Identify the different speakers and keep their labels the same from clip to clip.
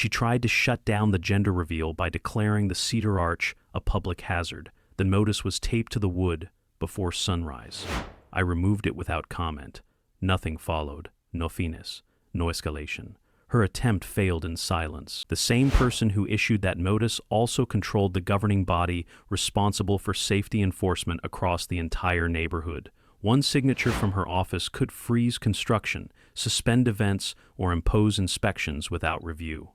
Speaker 1: She tried to shut down the gender reveal by declaring the cedar arch a public hazard. The notice was taped to the wood before sunrise. I removed it without comment. Nothing followed. No finis. No escalation. Her attempt failed in silence. The same person who issued that notice also controlled the governing body responsible for safety enforcement across the entire neighborhood. One signature from her office could freeze construction, suspend events, or impose inspections without review.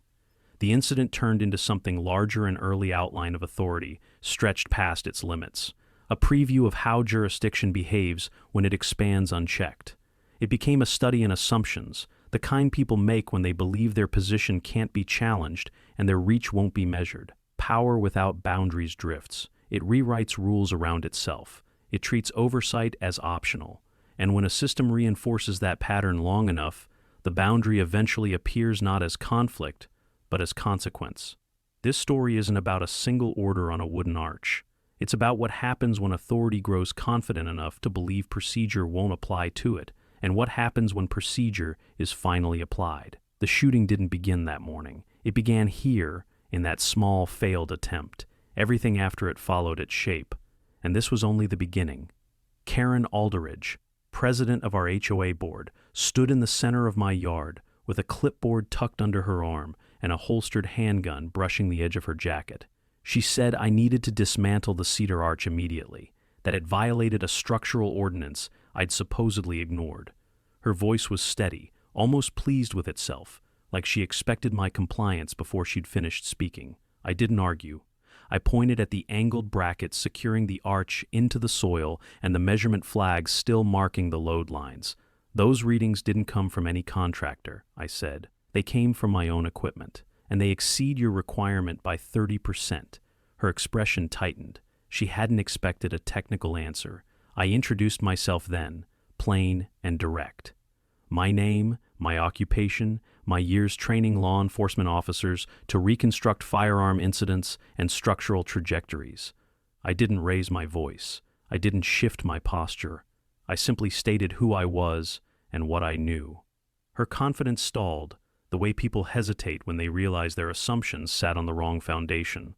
Speaker 1: The incident turned into something larger. An early outline of authority stretched past its limits. A preview of how jurisdiction behaves when it expands unchecked. It became a study in assumptions, the kind people make when they believe their position can't be challenged and their reach won't be measured. Power without boundaries drifts. It rewrites rules around itself. It treats oversight as optional. And when a system reinforces that pattern long enough, the boundary eventually appears not as conflict, but as consequence. This story isn't about a single order on a wooden arch. It's about what happens when authority grows confident enough to believe procedure won't apply to it, and what happens when procedure is finally applied. The shooting didn't begin that morning. It began here, in that small failed attempt. Everything after it followed its shape. And this was only the beginning. Karen Alderidge, president of our HOA board, stood in the center of my yard with a clipboard tucked under her arm and a holstered handgun brushing the edge of her jacket. She said I needed to dismantle the cedar arch immediately, that it violated a structural ordinance I'd supposedly ignored. Her voice was steady, almost pleased with itself, like she expected my compliance before she'd finished speaking. I didn't argue. I pointed at the angled brackets securing the arch into the soil and the measurement flags still marking the load lines. Those readings didn't come from any contractor, I said. They came from my own equipment, and they exceed your requirement by 30%. Her expression tightened. She hadn't expected a technical answer. I introduced myself then, plain and direct. My name, my occupation, my years training law enforcement officers to reconstruct firearm incidents and structural trajectories. I didn't raise my voice. I didn't shift my posture. I simply stated who I was and what I knew. Her confidence stalled, the way people hesitate when they realize their assumptions sat on the wrong foundation.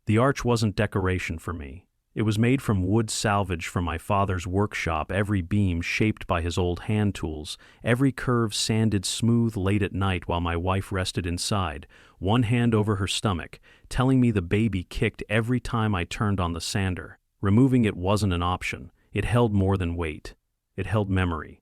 Speaker 1: The arch wasn't decoration for me. It was made from wood salvaged from my father's workshop, every beam shaped by his old hand tools, every curve sanded smooth late at night while my wife rested inside, one hand over her stomach, telling me the baby kicked every time I turned on the sander. Removing it wasn't an option. It held more than weight. It held memory.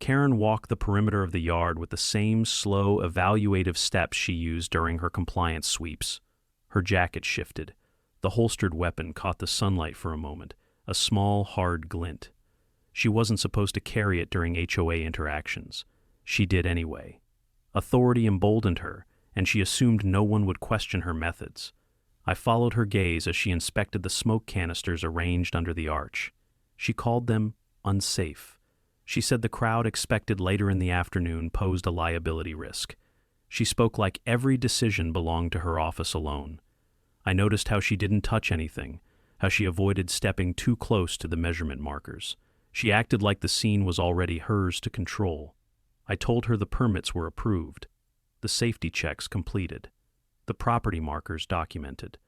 Speaker 1: Karen walked the perimeter of the yard with the same slow, evaluative steps she used during her compliance sweeps. Her jacket shifted. The holstered weapon caught the sunlight for a moment, a small, hard glint. She wasn't supposed to carry it during HOA interactions. She did anyway. Authority emboldened her, and she assumed no one would question her methods. I followed her gaze as she inspected the smoke canisters arranged under the arch. She called them unsafe. She said the crowd expected later in the afternoon posed a liability risk. She spoke like every decision belonged to her office alone. I noticed how she didn't touch anything, how she avoided stepping too close to the measurement markers. She acted like the scene was already hers to control. I told her the permits were approved, the safety checks completed, the property markers documented.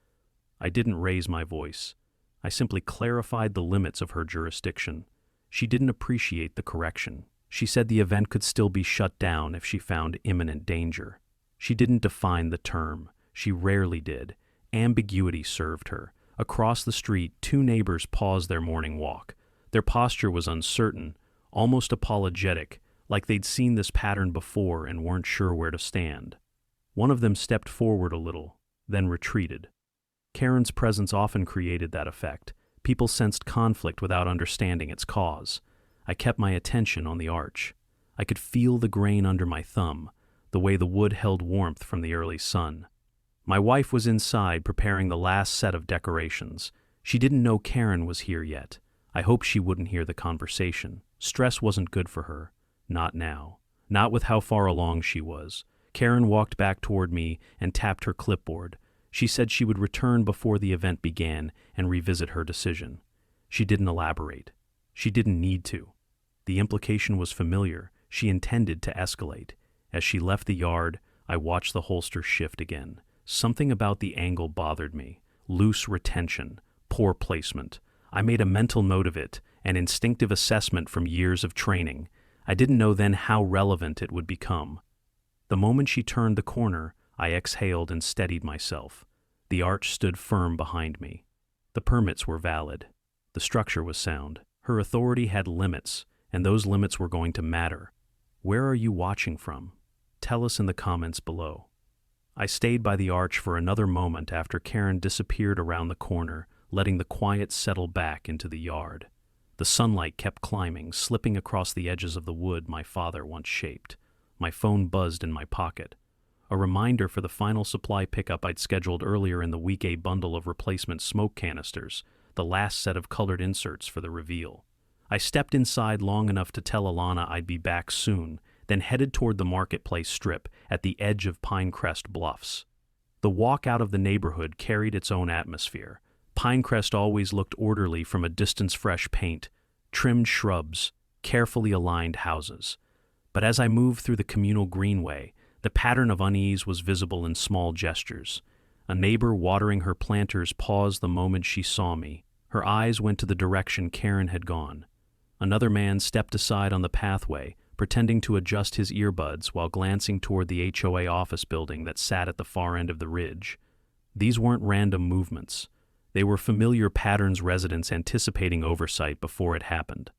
Speaker 1: I didn't raise my voice. I simply clarified the limits of her jurisdiction. She didn't appreciate the correction. She said the event could still be shut down if she found imminent danger. She didn't define the term. She rarely did. Ambiguity served her. Across the street, two neighbors paused their morning walk. Their posture was uncertain, almost apologetic, like they'd seen this pattern before and weren't sure where to stand. One of them stepped forward a little, then retreated. Karen's presence often created that effect. People sensed conflict without understanding its cause. I kept my attention on the arch. I could feel the grain under my thumb, the way the wood held warmth from the early sun. My wife was inside preparing the last set of decorations. She didn't know Karen was here yet. I hoped she wouldn't hear the conversation. Stress wasn't good for her. Not now. Not with how far along she was. Karen walked back toward me and tapped her clipboard. She said she would return before the event began and revisit her decision. She didn't elaborate. She didn't need to. The implication was familiar. She intended to escalate. As she left the yard, I watched the holster shift again. Something about the angle bothered me. Loose retention, poor placement. I made a mental note of it, an instinctive assessment from years of training. I didn't know then how relevant it would become. The moment she turned the corner, I exhaled and steadied myself. The arch stood firm behind me. The permits were valid. The structure was sound. Her authority had limits, and those limits were going to matter. Where are you watching from? Tell us in the comments below. I stayed by the arch for another moment after Karen disappeared around the corner, letting the quiet settle back into the yard. The sunlight kept climbing, slipping across the edges of the wood my father once shaped. My phone buzzed in my pocket. A reminder for the final supply pickup I'd scheduled earlier in the week, a bundle of replacement smoke canisters, the last set of colored inserts for the reveal. I stepped inside long enough to tell Alana I'd be back soon, then headed toward the marketplace strip at the edge of Pinecrest Bluffs. The walk out of the neighborhood carried its own atmosphere. Pinecrest always looked orderly from a distance, fresh paint, trimmed shrubs, carefully aligned houses. But as I moved through the communal greenway, the pattern of unease was visible in small gestures. A neighbor watering her planters paused the moment she saw me. Her eyes went to the direction Karen had gone. Another man stepped aside on the pathway, pretending to adjust his earbuds while glancing toward the HOA office building that sat at the far end of the ridge. These weren't random movements. They were familiar patterns, residents anticipating oversight before it happened.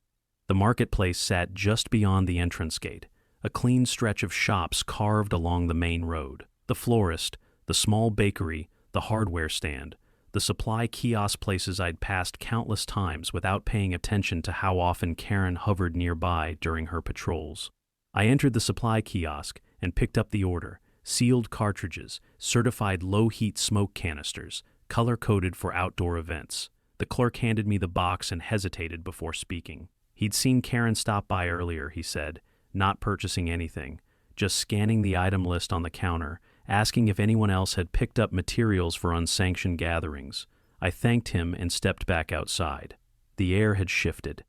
Speaker 1: The marketplace sat just beyond the entrance gate, a clean stretch of shops carved along the main road. The florist, the small bakery, the hardware stand, the supply kiosk, places I'd passed countless times without paying attention to how often Karen hovered nearby during her patrols. I entered the supply kiosk and picked up the order: sealed cartridges, certified low-heat smoke canisters, color-coded for outdoor events. The clerk handed me the box and hesitated before speaking. He'd seen Karen stop by earlier, he said, not purchasing anything, just scanning the item list on the counter, asking if anyone else had picked up materials for unsanctioned gatherings. I thanked him and stepped back outside. The air had shifted.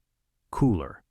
Speaker 1: Cooler.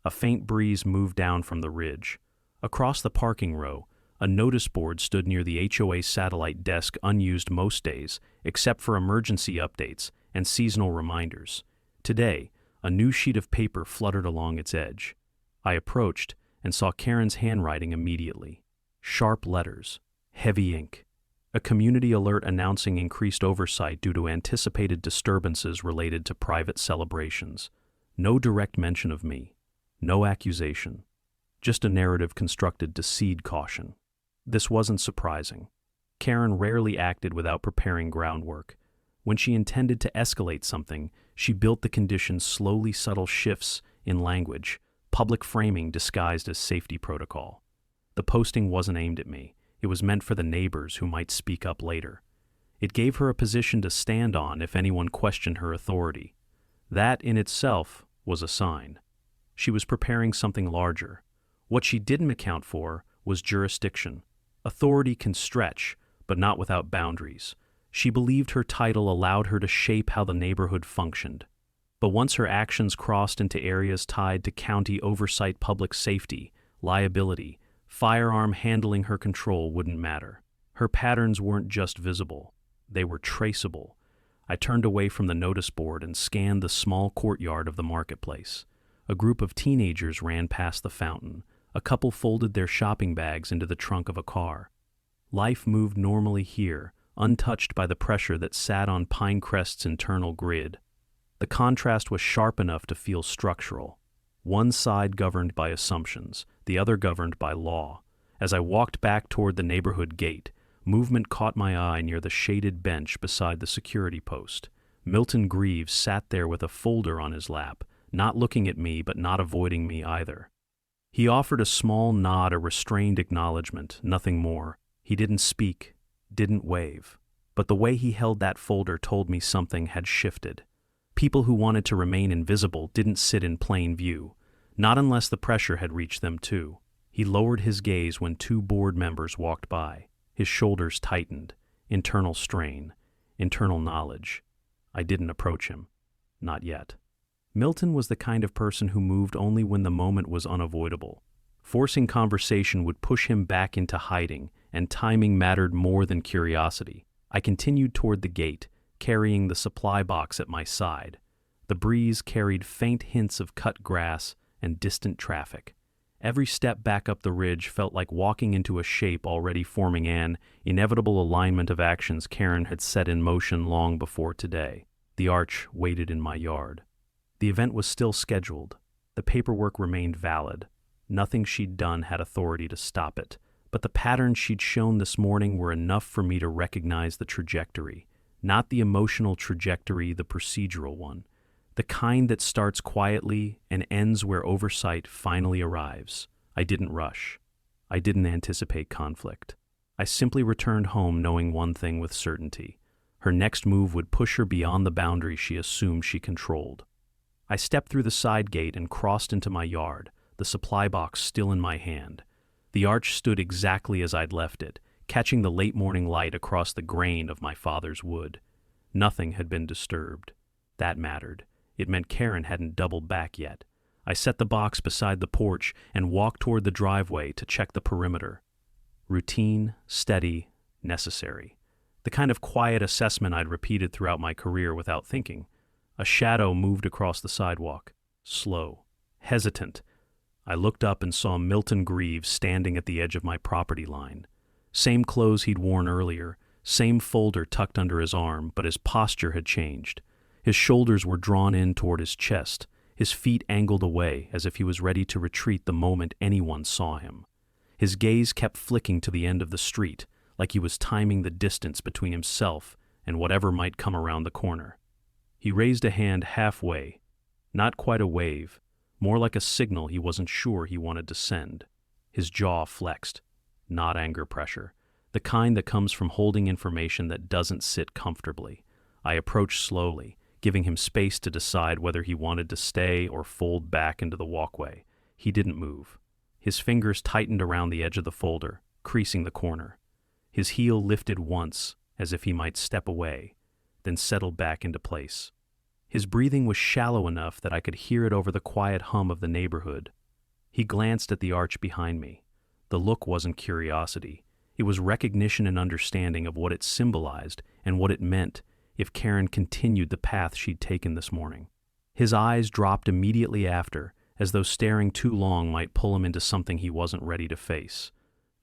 Speaker 1: A faint breeze moved down from the ridge. Across the parking row, a notice board stood near the HOA satellite desk, unused most days, except for emergency updates and seasonal reminders. Today, a new sheet of paper fluttered along its edge. I approached and saw Karen's handwriting immediately. Sharp letters. Heavy ink. A community alert announcing increased oversight due to anticipated disturbances related to private celebrations. No direct mention of me. No accusation. Just a narrative constructed to seed caution. This wasn't surprising. Karen rarely acted without preparing groundwork. When she intended to escalate something, she built the conditions slowly, subtle shifts in language, public framing disguised as safety protocol. The posting wasn't aimed at me. It was meant for the neighbors who might speak up later. It gave her a position to stand on if anyone questioned her authority. That in itself was a sign. She was preparing something larger. What she didn't account for was jurisdiction. Authority can stretch, but not without boundaries. She believed her title allowed her to shape how the neighborhood functioned. But once her actions crossed into areas tied to county oversight, public safety, liability, firearm handling, her control wouldn't matter. Her patterns weren't just visible, they were traceable. I turned away from the notice board and scanned the small courtyard of the marketplace. A group of teenagers ran past the fountain. A couple folded their shopping bags into the trunk of a car. Life moved normally here, untouched by the pressure that sat on Pinecrest's internal grid. The contrast was sharp enough to feel structural. One side governed by assumptions, the other governed by law. As I walked back toward the neighborhood gate, movement caught my eye near the shaded bench beside the security post. Milton Greaves sat there with a folder on his lap, not looking at me but not avoiding me either. He offered a small nod, a restrained acknowledgement, nothing more. He didn't speak, didn't wave. But the way he held that folder told me something had shifted. People who wanted to remain invisible didn't sit in plain view, not unless the pressure had reached them too. He lowered his gaze when two board members walked by. His shoulders tightened. Internal strain. Internal knowledge. I didn't approach him. Not yet. Milton was the kind of person who moved only when the moment was unavoidable. Forcing conversation would push him back into hiding, and timing mattered more than curiosity. I continued toward the gate, carrying the supply box at my side. The breeze carried faint hints of cut grass and distant traffic. Every step back up the ridge felt like walking into a shape already forming an inevitable alignment of actions Karen had set in motion long before today. The arch waited in my yard. The event was still scheduled. The paperwork remained valid. Nothing she'd done had authority to stop it, but the patterns she'd shown this morning were enough for me to recognize the trajectory. Not the emotional trajectory, the procedural one. The kind that starts quietly and ends where oversight finally arrives. I didn't rush. I didn't anticipate conflict. I simply returned home knowing one thing with certainty. Her next move would push her beyond the boundary she assumed she controlled. I stepped through the side gate and crossed into my yard, the supply box still in my hand. The arch stood exactly as I'd left it, catching the late morning light across the grain of my father's wood. Nothing had been disturbed. That mattered. It meant Karen hadn't doubled back yet. I set the box beside the porch and walked toward the driveway to check the perimeter. Routine, steady, necessary. The kind of quiet assessment I'd repeated throughout my career without thinking. A shadow moved across the sidewalk. Slow. Hesitant. I looked up and saw Milton Greaves standing at the edge of my property line. Same clothes he'd worn earlier, same folder tucked under his arm, but his posture had changed. His shoulders were drawn in toward his chest, his feet angled away as if he was ready to retreat the moment anyone saw him. His gaze kept flicking to the end of the street, like he was timing the distance between himself and whatever might come around the corner. He raised a hand halfway, not quite a wave, more like a signal he wasn't sure he wanted to send. His jaw flexed, not anger pressure, the kind that comes from holding information that doesn't sit comfortably. I approached slowly, giving him space to decide whether he wanted to stay or fold back into the walkway. He didn't move. His fingers tightened around the edge of the folder, creasing the corner. His heel lifted once, as if he might step away, then settled back into place. His breathing was shallow enough that I could hear it over the quiet hum of the neighborhood. He glanced at the arch behind me. The look wasn't curiosity. It was recognition and understanding of what it symbolized and what it meant if Karen continued the path she'd taken this morning. His eyes dropped immediately after, as though staring too long might pull him into something he wasn't ready to face.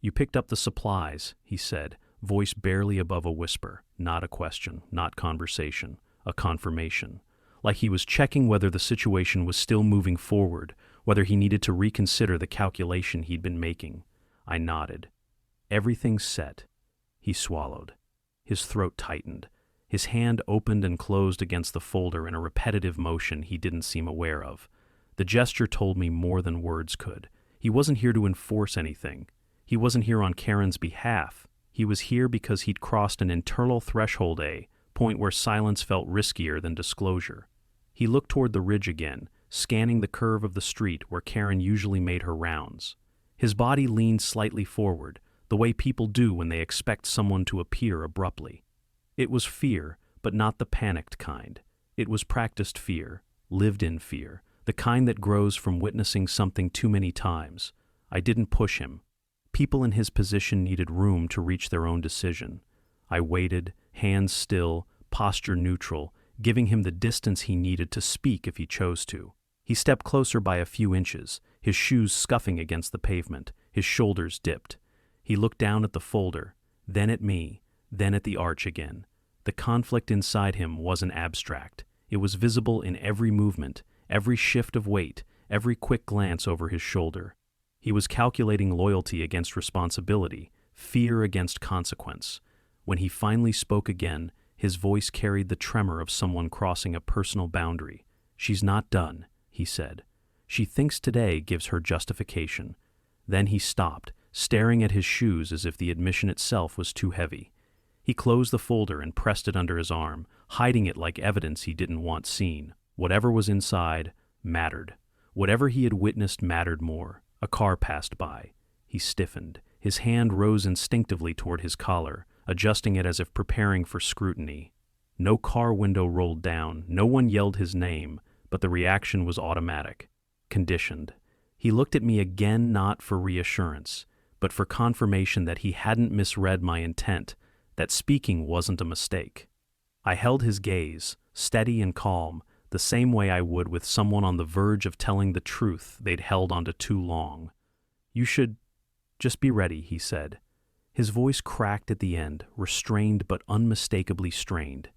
Speaker 1: "You picked up the supplies," he said, voice barely above a whisper, not a question, not conversation, a confirmation. Like he was checking whether the situation was still moving forward, whether he needed to reconsider the calculation he'd been making. I nodded. "Everything's set." He swallowed. His throat tightened. His hand opened and closed against the folder in a repetitive motion he didn't seem aware of. The gesture told me more than words could. He wasn't here to enforce anything. He wasn't here on Karen's behalf. He was here because he'd crossed an internal threshold, a point where silence felt riskier than disclosure. He looked toward the ridge again, scanning the curve of the street where Karen usually made her rounds. His body leaned slightly forward, the way people do when they expect someone to appear abruptly. It was fear, but not the panicked kind. It was practiced fear, lived-in fear, the kind that grows from witnessing something too many times. I didn't push him. People in his position needed room to reach their own decision. I waited, hands still, posture neutral, giving him the distance he needed to speak if he chose to. He stepped closer by a few inches, his shoes scuffing against the pavement, his shoulders dipped. He looked down at the folder, then at me, then at the arch again. The conflict inside him wasn't abstract. It was visible in every movement, every shift of weight, every quick glance over his shoulder. He was calculating loyalty against responsibility, fear against consequence. When he finally spoke again, his voice carried the tremor of someone crossing a personal boundary. "She's not done," he said. "She thinks today gives her justification." Then he stopped, staring at his shoes as if the admission itself was too heavy. He closed the folder and pressed it under his arm, hiding it like evidence he didn't want seen. Whatever was inside mattered. Whatever he had witnessed mattered more. A car passed by. He stiffened. His hand rose instinctively toward his collar, adjusting it as if preparing for scrutiny. No car window rolled down, no one yelled his name, but the reaction was automatic, conditioned. He looked at me again, not for reassurance, but for confirmation that he hadn't misread my intent, that speaking wasn't a mistake. I held his gaze, steady and calm, the same way I would with someone on the verge of telling the truth they'd held onto too long. "You should just be ready," he said. His voice cracked at the end, restrained but unmistakably strained.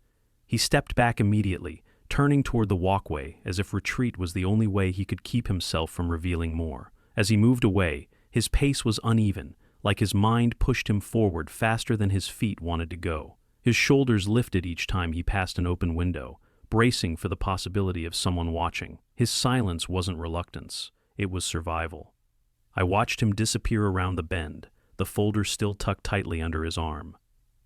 Speaker 1: He stepped back immediately, turning toward the walkway as if retreat was the only way he could keep himself from revealing more. As he moved away, his pace was uneven, like his mind pushed him forward faster than his feet wanted to go. His shoulders lifted each time he passed an open window, bracing for the possibility of someone watching. His silence wasn't reluctance, it was survival. I watched him disappear around the bend, the folder still tucked tightly under his arm.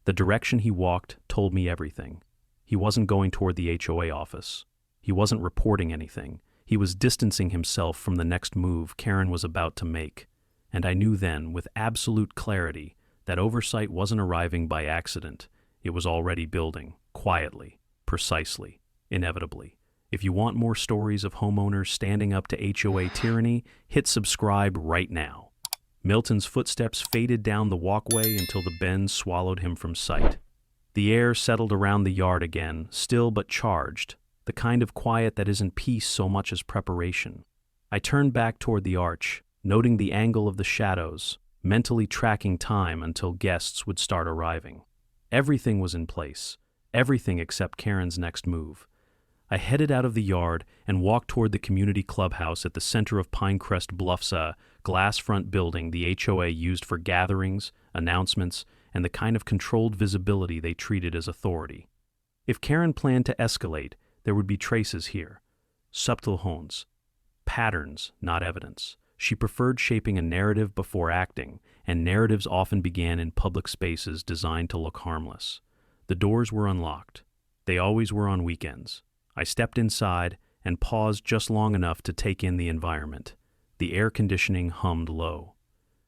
Speaker 1: The direction he walked told me everything. He wasn't going toward the HOA office. He wasn't reporting anything. He was distancing himself from the next move Karen was about to make. And I knew then, with absolute clarity, that oversight wasn't arriving by accident. It was already building, quietly, precisely, inevitably. If you want more stories of homeowners standing up to HOA tyranny, hit subscribe right now. Milton's footsteps faded down the walkway until the bend swallowed him from sight. The air settled around the yard again, still but charged, the kind of quiet that isn't peace so much as preparation. I turned back toward the arch, noting the angle of the shadows, mentally tracking time until guests would start arriving. Everything was in place, everything except Karen's next move. I headed out of the yard and walked toward the community clubhouse at the center of Pinecrest Bluffs, a glass front building the HOA used for gatherings, announcements, and the kind of controlled visibility they treated as authority. If Karen planned to escalate, there would be traces here. Subtle hints, patterns, not evidence. She preferred shaping a narrative before acting, and narratives often began in public spaces designed to look harmless. The doors were unlocked. They always were on weekends. I stepped inside and paused just long enough to take in the environment. The air conditioning hummed low.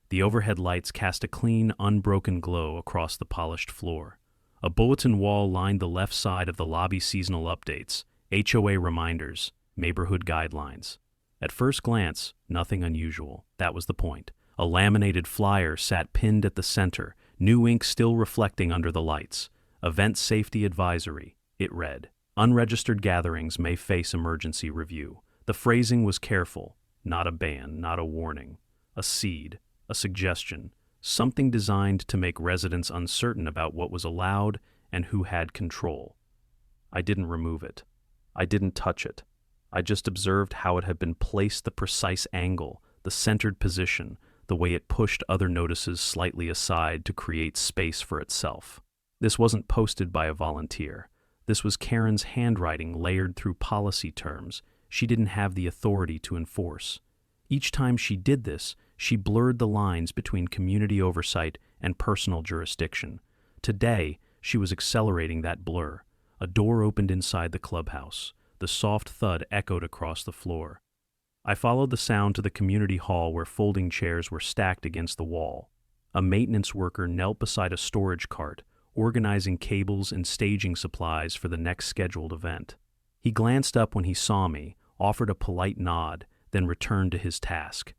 Speaker 1: The overhead lights cast a clean, unbroken glow across the polished floor. A bulletin wall lined the left side of the lobby. Seasonal updates, HOA reminders, neighborhood guidelines. At first glance, nothing unusual. That was the point. A laminated flyer sat pinned at the center, new ink still reflecting under the lights. Event Safety Advisory, it read. Unregistered gatherings may face emergency review. The phrasing was careful, not a ban, not a warning. A seed, a suggestion, something designed to make residents uncertain about what was allowed and who had control. I didn't remove it. I didn't touch it. I just observed how it had been placed, the precise angle, the centered position, the way it pushed other notices slightly aside to create space for itself. This wasn't posted by a volunteer. This was Karen's handwriting layered through policy terms she didn't have the authority to enforce. Each time she did this, she blurred the lines between community oversight and personal jurisdiction. Today, she was accelerating that blur. A door opened inside the clubhouse. The soft thud echoed across the floor. I followed the sound to the community hall where folding chairs were stacked against the wall. A maintenance worker knelt beside a storage cart, organizing cables and staging supplies for the next scheduled event. He glanced up when he saw me, offered a polite nod, then returned to his task.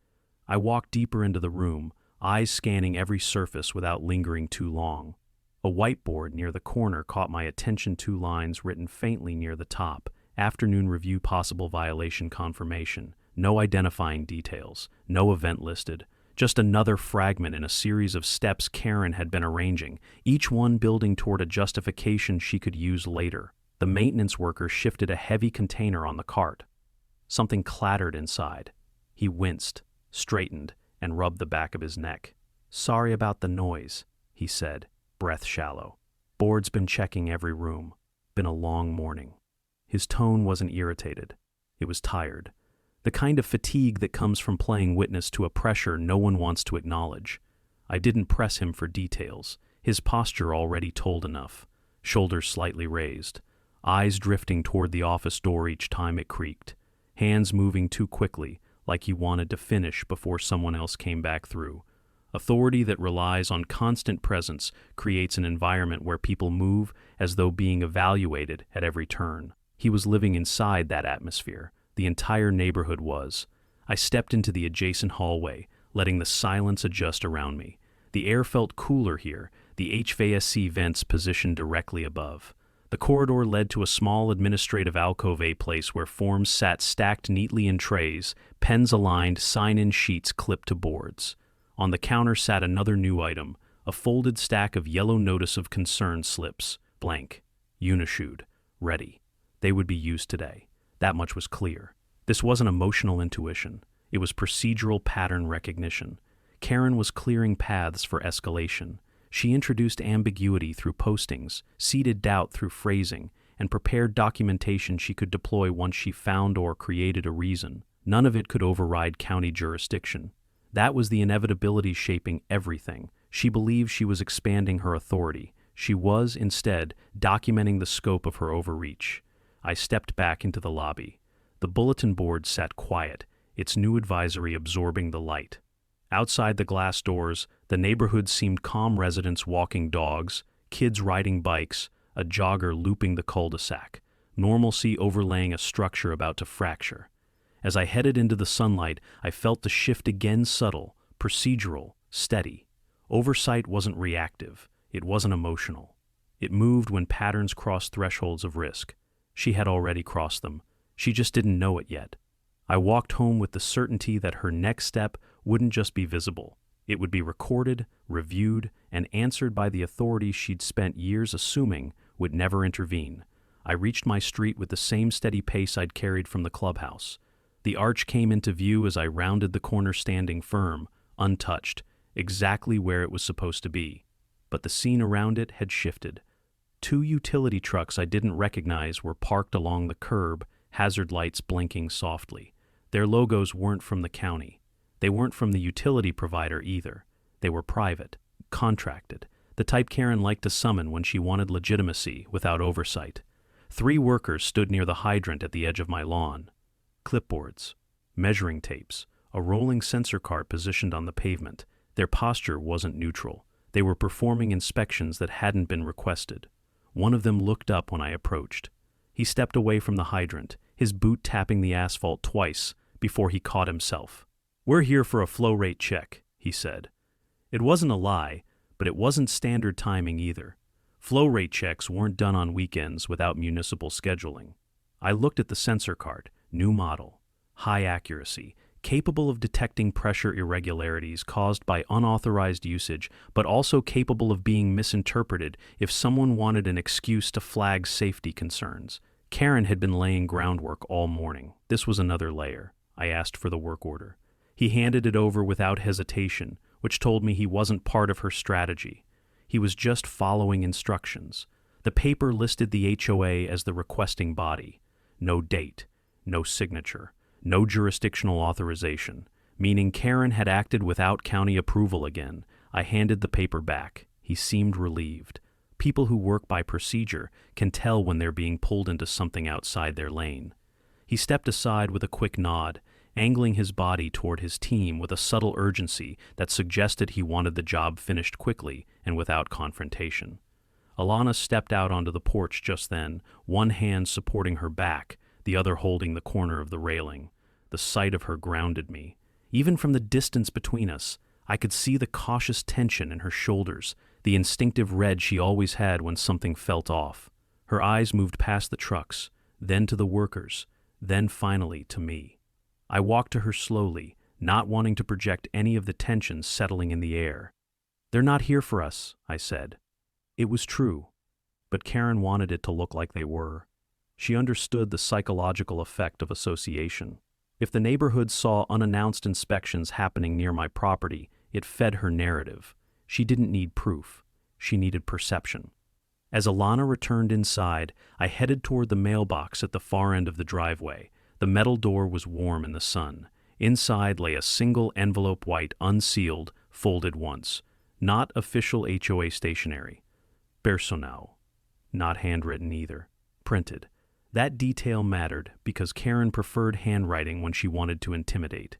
Speaker 1: I walked deeper into the room, eyes scanning every surface without lingering too long. A whiteboard near the corner caught my attention, 2 lines written faintly near the top. Afternoon review, possible violation confirmation. No identifying details, no event listed. Just another fragment in a series of steps Karen had been arranging, each one building toward a justification she could use later. The maintenance worker shifted a heavy container on the cart. Something clattered inside. He winced, straightened, and rubbed the back of his neck. "Sorry about the noise," he said, breath shallow. "Board's been checking every room. Been a long morning." His tone wasn't irritated. It was tired. The kind of fatigue that comes from playing witness to a pressure no one wants to acknowledge. I didn't press him for details. His posture already told enough. Shoulders slightly raised. Eyes drifting toward the office door each time it creaked. Hands moving too quickly, like he wanted to finish before someone else came back through. Authority that relies on constant presence creates an environment where people move as though being evaluated at every turn. He was living inside that atmosphere. The entire neighborhood was. I stepped into the adjacent hallway, letting the silence adjust around me. The air felt cooler here, the HVAC vents positioned directly above. The corridor led to a small administrative alcove place where forms sat stacked neatly in trays, pens aligned, sign-in sheets clipped to boards. On the counter sat another new item, a folded stack of yellow notice of concern slips, blank, unissued, ready. They would be used today. That much was clear. This wasn't emotional intuition. It was procedural pattern recognition. Karen was clearing paths for escalation. She introduced ambiguity through postings, seeded doubt through phrasing, and prepared documentation she could deploy once she found or created a reason. None of it could override county jurisdiction. That was the inevitability shaping everything. She believed she was expanding her authority. She was, instead, documenting the scope of her overreach. I stepped back into the lobby. The bulletin board sat quiet, its new advisory absorbing the light. Outside the glass doors, the neighborhood seemed calm, residents walking dogs, kids riding bikes, a jogger looping the cul-de-sac, normalcy overlaying a structure about to fracture. As I headed into the sunlight, I felt the shift again, subtle, procedural, steady. Oversight wasn't reactive. It wasn't emotional. It moved when patterns crossed thresholds of risk. She had already crossed them. She just didn't know it yet. I walked home with the certainty that her next step wouldn't just be visible. It would be recorded, reviewed, and answered by the authorities she'd spent years assuming would never intervene. I reached my street with the same steady pace I'd carried from the clubhouse. The arch came into view as I rounded the corner, standing firm, untouched, exactly where it was supposed to be. But the scene around it had shifted. 2 utility trucks I didn't recognize were parked along the curb, hazard lights blinking softly. Their logos weren't from the county. They weren't from the utility provider either. They were private, contracted, the type Karen liked to summon when she wanted legitimacy without oversight. 3 workers stood near the hydrant at the edge of my lawn. Clipboards, measuring tapes, a rolling sensor cart positioned on the pavement. Their posture wasn't neutral. They were performing inspections that hadn't been requested. One of them looked up when I approached. He stepped away from the hydrant, his boot tapping the asphalt twice before he caught himself. "We're here for a flow rate check," he said. It wasn't a lie, but it wasn't standard timing either. Flow rate checks weren't done on weekends without municipal scheduling. I looked at the sensor card, new model, high accuracy, capable of detecting pressure irregularities caused by unauthorized usage, but also capable of being misinterpreted if someone wanted an excuse to flag safety concerns. Karen had been laying groundwork all morning. This was another layer. I asked for the work order. He handed it over without hesitation, which told me he wasn't part of her strategy. He was just following instructions. The paper listed the HOA as the requesting body. No date, no signature, no jurisdictional authorization, meaning Karen had acted without county approval again. I handed the paper back. He seemed relieved. People who work by procedure can tell when they're being pulled into something outside their lane. He stepped aside with a quick nod, angling his body toward his team with a subtle urgency that suggested he wanted the job finished quickly and without confrontation. Alana stepped out onto the porch just then, one hand supporting her back, the other holding the corner of the railing. The sight of her grounded me. Even from the distance between us, I could see the cautious tension in her shoulders, the instinctive red she always had when something felt off. Her eyes moved past the trucks, then to the workers, then finally to me. I walked to her slowly, not wanting to project any of the tension settling in the air. "They're not here for us," I said. It was true, but Karen wanted it to look like they were. She understood the psychological effect of association. If the neighborhood saw unannounced inspections happening near my property, it fed her narrative. She didn't need proof. She needed perception. As Alana returned inside, I headed toward the mailbox at the far end of the driveway. The metal door was warm in the sun. Inside lay a single envelope, white, unsealed, folded once. Not official HOA stationery. Personnel. Not handwritten either. Printed. That detail mattered because Karen preferred handwriting when she wanted to intimidate.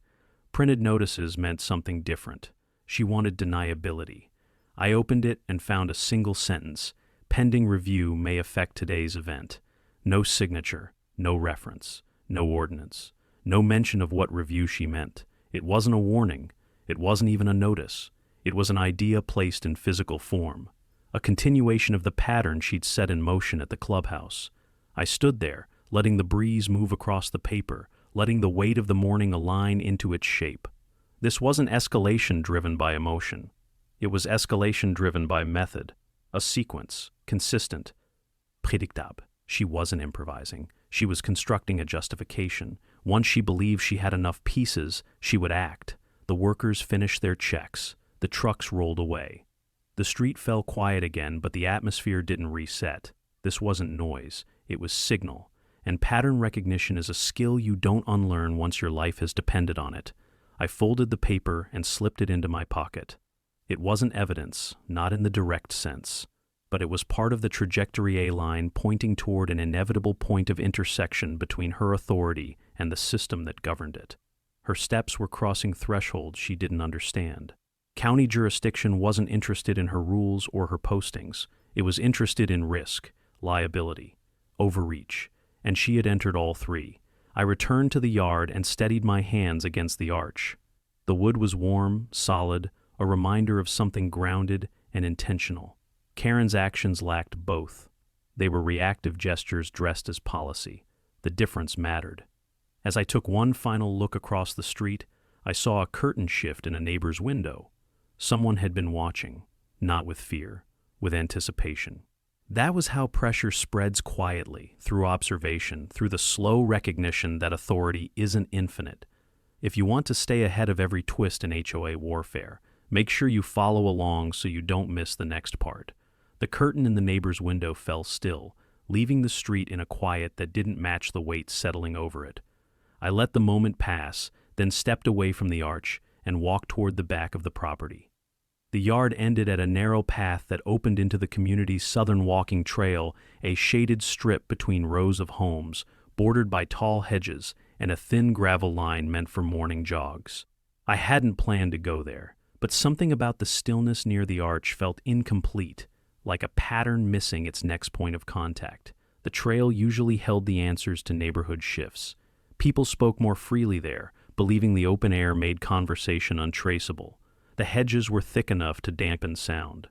Speaker 1: Printed notices meant something different. She wanted deniability. I opened it and found a single sentence. Pending review may affect today's event. No signature, no reference, no ordinance, no mention of what review she meant. It wasn't a warning. It wasn't even a notice. It was an idea placed in physical form, a continuation of the pattern she'd set in motion at the clubhouse. I stood there, letting the breeze move across the paper, letting the weight of the morning align into its shape. This wasn't escalation driven by emotion. It was escalation driven by method, a sequence, consistent, prédictable. She wasn't improvising. She was constructing a justification. Once she believed she had enough pieces, she would act. The workers finished their checks. The trucks rolled away. The street fell quiet again, but the atmosphere didn't reset. This wasn't noise. It was signal. And pattern recognition is a skill you don't unlearn once your life has depended on it. I folded the paper and slipped it into my pocket. It wasn't evidence, not in the direct sense, but it was part of the trajectory A-line pointing toward an inevitable point of intersection between her authority and the system that governed it. Her steps were crossing thresholds she didn't understand. County jurisdiction wasn't interested in her rules or her postings. It was interested in risk, liability, overreach, and she had entered all three. I returned to the yard and steadied my hands against the arch. The wood was warm, solid, a reminder of something grounded and intentional. Karen's actions lacked both. They were reactive gestures dressed as policy. The difference mattered. As I took one final look across the street, I saw a curtain shift in a neighbor's window. Someone had been watching, not with fear, with anticipation. That was how pressure spreads quietly, through observation, through the slow recognition that authority isn't infinite. If you want to stay ahead of every twist in HOA warfare, make sure you follow along so you don't miss the next part. The curtain in the neighbor's window fell still, leaving the street in a quiet that didn't match the weight settling over it. I let the moment pass, then stepped away from the arch and walked toward the back of the property. The yard ended at a narrow path that opened into the community's southern walking trail, a shaded strip between rows of homes, bordered by tall hedges and a thin gravel line meant for morning jogs. I hadn't planned to go there, but something about the stillness near the arch felt incomplete, like a pattern missing its next point of contact. The trail usually held the answers to neighborhood shifts. People spoke more freely there, believing the open air made conversation untraceable. The hedges were thick enough to dampen sound.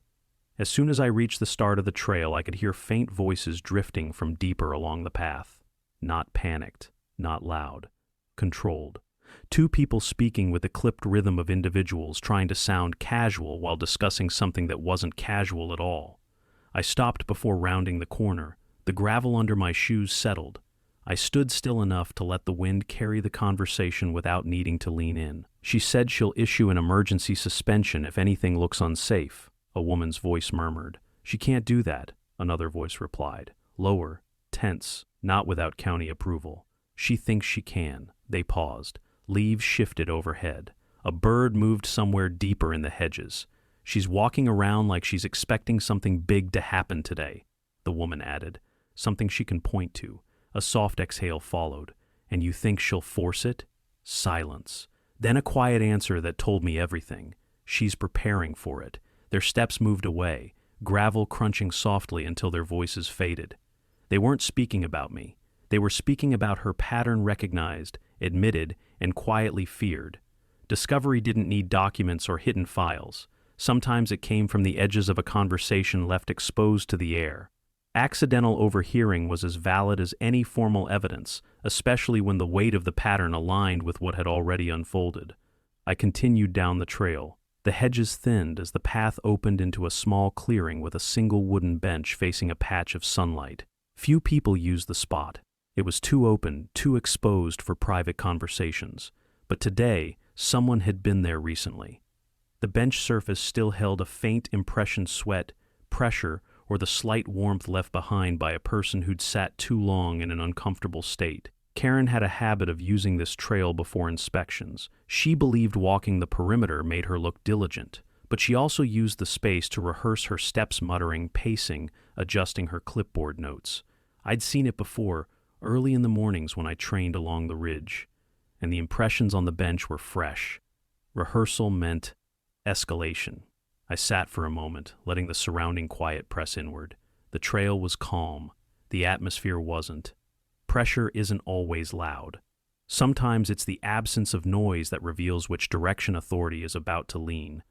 Speaker 1: As soon as I reached the start of the trail, I could hear faint voices drifting from deeper along the path. Not panicked, not loud, controlled. Two people speaking with the clipped rhythm of individuals trying to sound casual while discussing something that wasn't casual at all. I stopped before rounding the corner. The gravel under my shoes settled. I stood still enough to let the wind carry the conversation without needing to lean in. She said she'll issue an emergency suspension if anything looks unsafe, a woman's voice murmured. She can't do that, another voice replied. Lower, tense, not without county approval. She thinks she can. They paused. Leaves shifted overhead. A bird moved somewhere deeper in the hedges. She's walking around like she's expecting something big to happen today, the woman added. Something she can point to. A soft exhale followed. And you think she'll force it? Silence. Then a quiet answer that told me everything. She's preparing for it. Their steps moved away, gravel crunching softly until their voices faded. They weren't speaking about me. They were speaking about her pattern recognized, admitted, and quietly feared. Discovery didn't need documents or hidden files. Sometimes it came from the edges of a conversation left exposed to the air. Accidental overhearing was as valid as any formal evidence, especially when the weight of the pattern aligned with what had already unfolded. I continued down the trail. The hedges thinned as the path opened into a small clearing with a single wooden bench facing a patch of sunlight. Few people used the spot. It was too open, too exposed for private conversations. But today, someone had been there recently. The bench surface still held a faint impression sweat, pressure, or the slight warmth left behind by a person who'd sat too long in an uncomfortable state. Karen had a habit of using this trail before inspections. She believed walking the perimeter made her look diligent, but she also used the space to rehearse her steps, muttering, pacing, adjusting her clipboard notes. I'd seen it before, early in the mornings when I trained along the ridge, and the impressions on the bench were fresh. Rehearsal meant escalation. I sat for a moment, letting the surrounding quiet press inward. The trail was calm. The atmosphere wasn't. Pressure isn't always loud. Sometimes it's the absence of noise that reveals which direction authority is about to lean.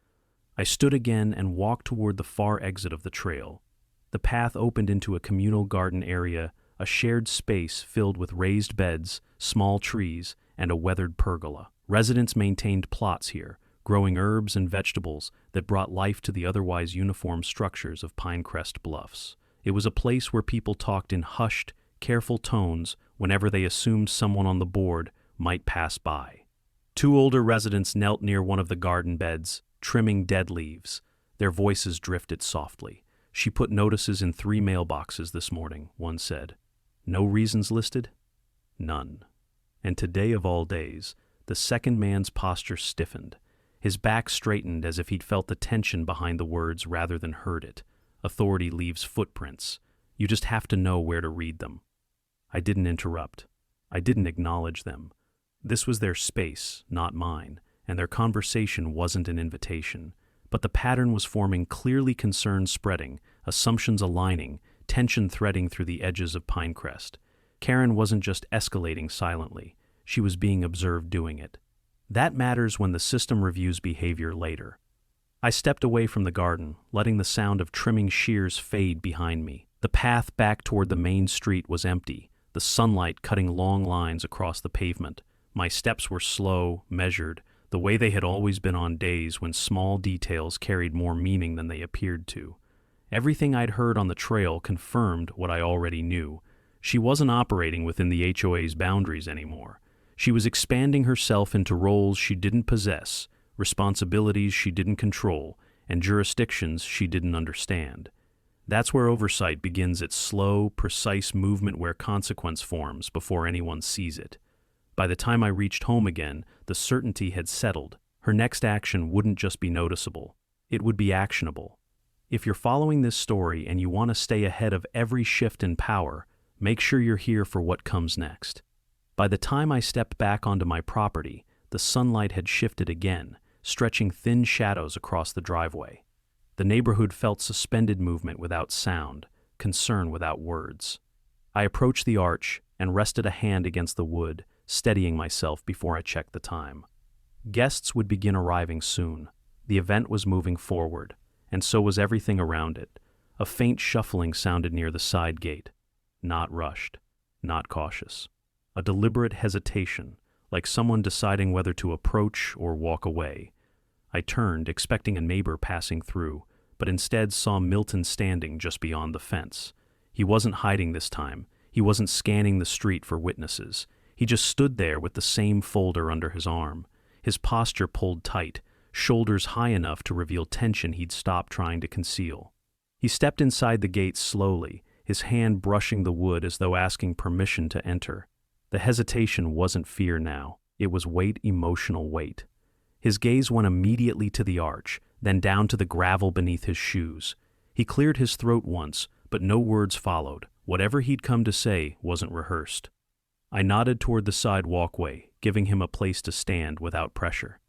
Speaker 1: I stood again and walked toward the far exit of the trail. The path opened into a communal garden area, a shared space filled with raised beds, small trees, and a weathered pergola. Residents maintained plots here, growing herbs and vegetables that brought life to the otherwise uniform structures of Pinecrest Bluffs. It was a place where people talked in hushed, careful tones whenever they assumed someone on the board might pass by. Two older residents knelt near one of the garden beds, trimming dead leaves. Their voices drifted softly. "She put notices in 3 mailboxes this morning," one said. "No reasons listed?" "None." And today of all days, the second man's posture stiffened. His back straightened as if he'd felt the tension behind the words rather than heard it. Authority leaves footprints. You just have to know where to read them. I didn't interrupt. I didn't acknowledge them. This was their space, not mine, and their conversation wasn't an invitation. But the pattern was forming, clearly concern spreading, assumptions aligning, tension threading through the edges of Pinecrest. Karen wasn't just escalating silently. She was being observed doing it. That matters when the system reviews behavior later. I stepped away from the garden, letting the sound of trimming shears fade behind me. The path back toward the main street was empty, the sunlight cutting long lines across the pavement. My steps were slow, measured, the way they had always been on days when small details carried more meaning than they appeared to. Everything I'd heard on the trail confirmed what I already knew. She wasn't operating within the HOA's boundaries anymore. She was expanding herself into roles she didn't possess, responsibilities she didn't control, and jurisdictions she didn't understand. That's where oversight begins its slow, precise movement where consequence forms before anyone sees it. By the time I reached home again, the certainty had settled. Her next action wouldn't just be noticeable. It would be actionable. If you're following this story and you want to stay ahead of every shift in power, make sure you're here for what comes next. By the time I stepped back onto my property, the sunlight had shifted again, stretching thin shadows across the driveway. The neighborhood felt suspended movement without sound, concern without words. I approached the arch and rested a hand against the wood, steadying myself before I checked the time. Guests would begin arriving soon. The event was moving forward, and so was everything around it. A faint shuffling sounded near the side gate. Not rushed, not cautious. A deliberate hesitation, like someone deciding whether to approach or walk away. I turned, expecting a neighbor passing through, but instead saw Milton standing just beyond the fence. He wasn't hiding this time. He wasn't scanning the street for witnesses. He just stood there with the same folder under his arm, his posture pulled tight, shoulders high enough to reveal tension he'd stopped trying to conceal. He stepped inside the gate slowly, his hand brushing the wood as though asking permission to enter. The hesitation wasn't fear now. It was weight, emotional weight. His gaze went immediately to the arch, then down to the gravel beneath his shoes. He cleared his throat once, but no words followed. Whatever he'd come to say wasn't rehearsed. I nodded toward the side walkway, giving him a place to stand without pressure.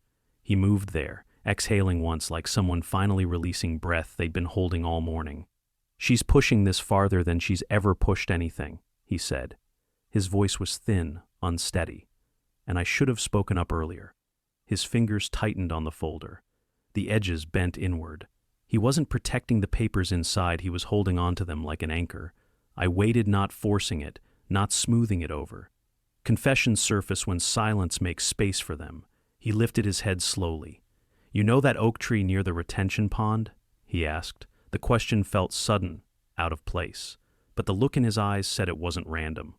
Speaker 1: He moved there, exhaling once like someone finally releasing breath they'd been holding all morning. "She's pushing this farther than she's ever pushed anything," he said. His voice was thin, unsteady, and I should have spoken up earlier. His fingers tightened on the folder. The edges bent inward. He wasn't protecting the papers inside, he was holding onto them like an anchor. I waited, not forcing it, not smoothing it over. Confessions surface when silence makes space for them. He lifted his head slowly. "You know that oak tree near the retention pond?" he asked. The question felt sudden, out of place, but the look in his eyes said it wasn't random.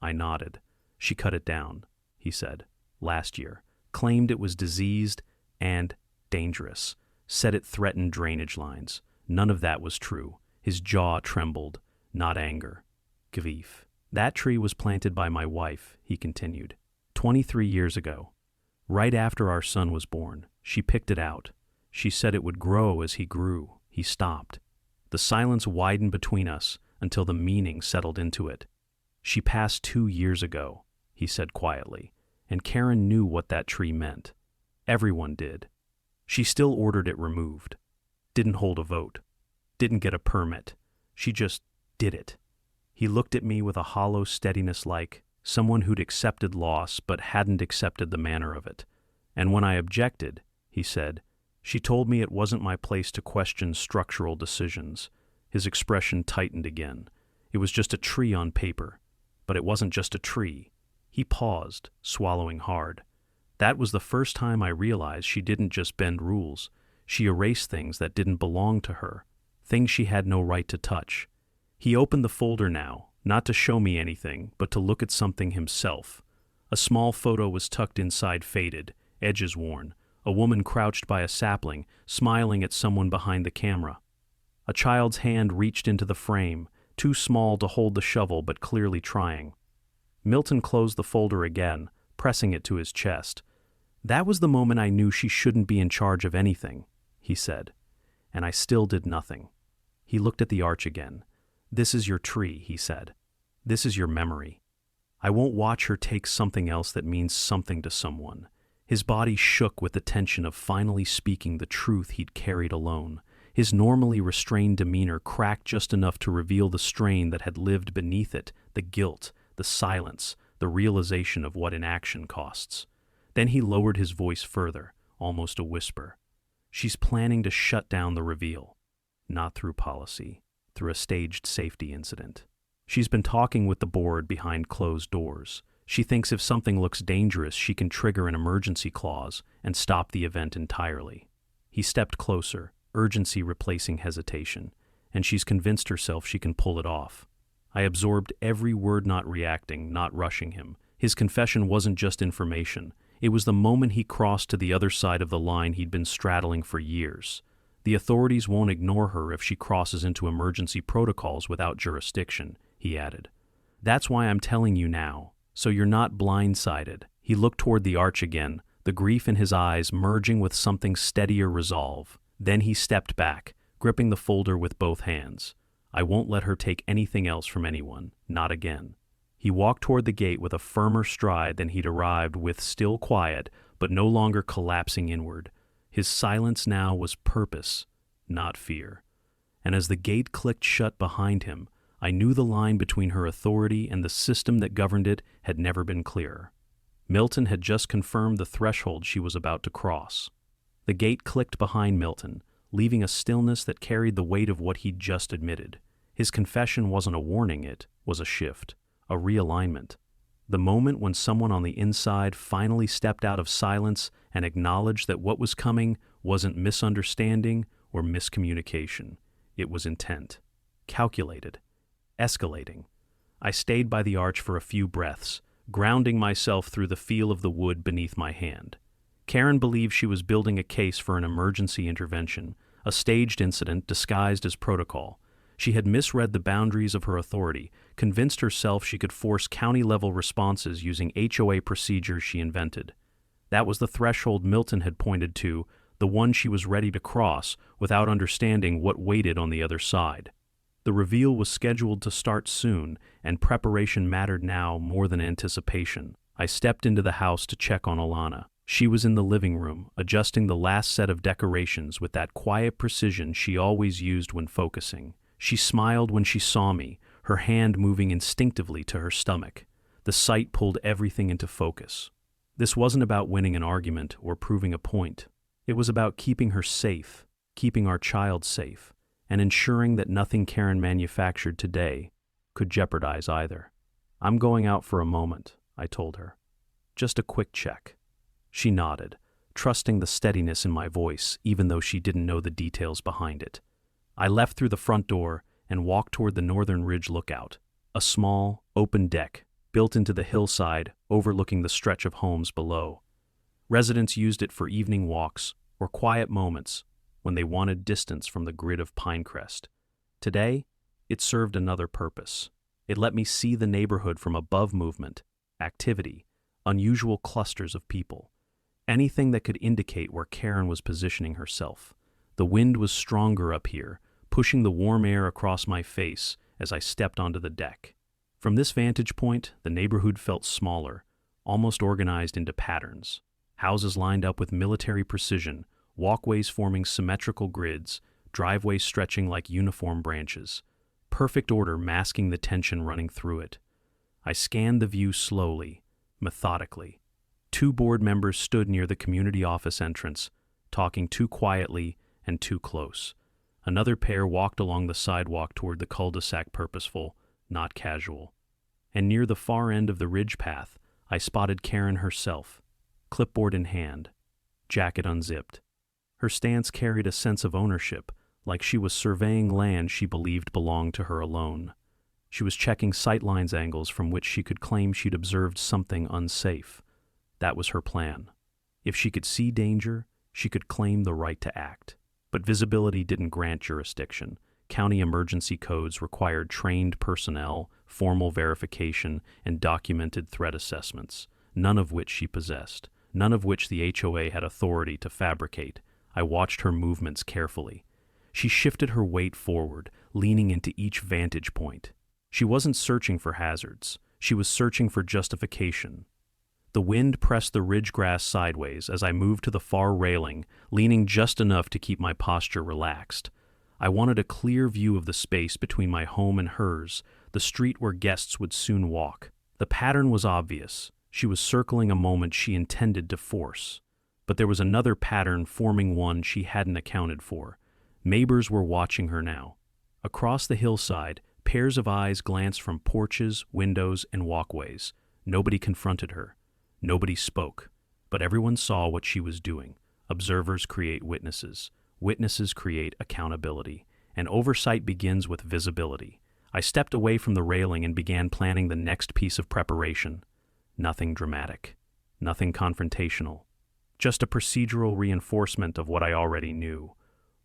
Speaker 1: I nodded. "She cut it down," he said. "Last year. Claimed it was diseased and dangerous. Said it threatened drainage lines. None of that was true." His jaw trembled, not anger. Grief. "That tree was planted by my wife," he continued, 23 years ago. Right after our son was born, she picked it out. She said it would grow as he grew." He stopped. The silence widened between us until the meaning settled into it. "She passed 2 years ago," he said quietly, and Karen knew what that tree meant. Everyone did. She still ordered it removed. Didn't hold a vote. Didn't get a permit. She just did it. He looked at me with a hollow steadiness like, someone who'd accepted loss but hadn't accepted the manner of it. And when I objected, he said, she told me it wasn't my place to question structural decisions. His expression tightened again. It was just a tree on paper. But it wasn't just a tree. He paused, swallowing hard. That was the first time I realized she didn't just bend rules. She erased things that didn't belong to her, things she had no right to touch. He opened the folder now, not to show me anything, but to look at something himself. A small photo was tucked inside, faded, edges worn. A woman crouched by a sapling, smiling at someone behind the camera. A child's hand reached into the frame, too small to hold the shovel but clearly trying. Milton closed the folder again, pressing it to his chest. That was the moment I knew she shouldn't be in charge of anything, he said. And I still did nothing. He looked at the arch again. This is your tree, he said. This is your memory. I won't watch her take something else that means something to someone. His body shook with the tension of finally speaking the truth he'd carried alone. His normally restrained demeanor cracked just enough to reveal the strain that had lived beneath it, the guilt, the silence, the realization of what inaction costs. Then he lowered his voice further, almost a whisper. She's planning to shut down the reveal. Not through policy, through a staged safety incident. She's been talking with the board behind closed doors. She thinks if something looks dangerous, she can trigger an emergency clause and stop the event entirely. He stepped closer, urgency replacing hesitation, and she's convinced herself she can pull it off. I absorbed every word, not reacting, not rushing him. His confession wasn't just information. It was the moment he crossed to the other side of the line he'd been straddling for years. The authorities won't ignore her if she crosses into emergency protocols without jurisdiction, he added. That's why I'm telling you now, so you're not blindsided. He looked toward the arch again, the grief in his eyes merging with something steadier resolve. Then he stepped back, gripping the folder with both hands. I won't let her take anything else from anyone, not again. He walked toward the gate with a firmer stride than he'd arrived with, still quiet, but no longer collapsing inward. His silence now was purpose, not fear. And as the gate clicked shut behind him, I knew the line between her authority and the system that governed it had never been clearer. Milton had just confirmed the threshold she was about to cross. The gate clicked behind Milton, leaving a stillness that carried the weight of what he'd just admitted. His confession wasn't a warning, it was a shift, a realignment. The moment when someone on the inside finally stepped out of silence and acknowledged that what was coming wasn't misunderstanding or miscommunication. It was intent, calculated, escalating. I stayed by the arch for a few breaths, grounding myself through the feel of the wood beneath my hand. Karen believed she was building a case for an emergency intervention, a staged incident disguised as protocol. She had misread the boundaries of her authority, convinced herself she could force county-level responses using HOA procedures she invented. That was the threshold Milton had pointed to, the one she was ready to cross without understanding what waited on the other side. The reveal was scheduled to start soon, and preparation mattered now more than anticipation. I stepped into the house to check on Alana. She was in the living room, adjusting the last set of decorations with that quiet precision she always used when focusing. She smiled when she saw me, her hand moving instinctively to her stomach. The sight pulled everything into focus. This wasn't about winning an argument or proving a point. It was about keeping her safe, keeping our child safe, and ensuring that nothing Karen manufactured today could jeopardize either. I'm going out for a moment, I told her. Just a quick check. She nodded, trusting the steadiness in my voice, even though she didn't know the details behind it. I left through the front door and walked toward the Northern Ridge Lookout, a small, open deck built into the hillside overlooking the stretch of homes below. Residents used it for evening walks or quiet moments when they wanted distance from the grid of Pinecrest. Today, it served another purpose. It let me see the neighborhood from above: movement, activity, unusual clusters of people. Anything that could indicate where Karen was positioning herself. The wind was stronger up here, pushing the warm air across my face as I stepped onto the deck. From this vantage point, the neighborhood felt smaller, almost organized into patterns. Houses lined up with military precision, walkways forming symmetrical grids, driveways stretching like uniform branches. Perfect order masking the tension running through it. I scanned the view slowly, methodically. 2 board members stood near the community office entrance, talking too quietly and too close. Another pair walked along the sidewalk toward the cul-de-sac, purposeful, not casual. And near the far end of the ridge path, I spotted Karen herself, clipboard in hand, jacket unzipped. Her stance carried a sense of ownership, like she was surveying land she believed belonged to her alone. She was checking sightlines angles from which she could claim she'd observed something unsafe. That was her plan. If she could see danger, she could claim the right to act. But visibility didn't grant jurisdiction. County emergency codes required trained personnel, formal verification, and documented threat assessments, none of which she possessed, none of which the HOA had authority to fabricate. I watched her movements carefully. She shifted her weight forward, leaning into each vantage point. She wasn't searching for hazards. She was searching for justification. The wind pressed the ridge grass sideways as I moved to the far railing, leaning just enough to keep my posture relaxed. I wanted a clear view of the space between my home and hers, the street where guests would soon walk. The pattern was obvious. She was circling a moment she intended to force. But there was another pattern forming one she hadn't accounted for. Neighbors were watching her now. Across the hillside, pairs of eyes glanced from porches, windows, and walkways. Nobody confronted her. Nobody spoke. But everyone saw what she was doing. Observers create witnesses. Witnesses create accountability. And oversight begins with visibility. I stepped away from the railing and began planning the next piece of preparation. Nothing dramatic. Nothing confrontational. Just a procedural reinforcement of what I already knew.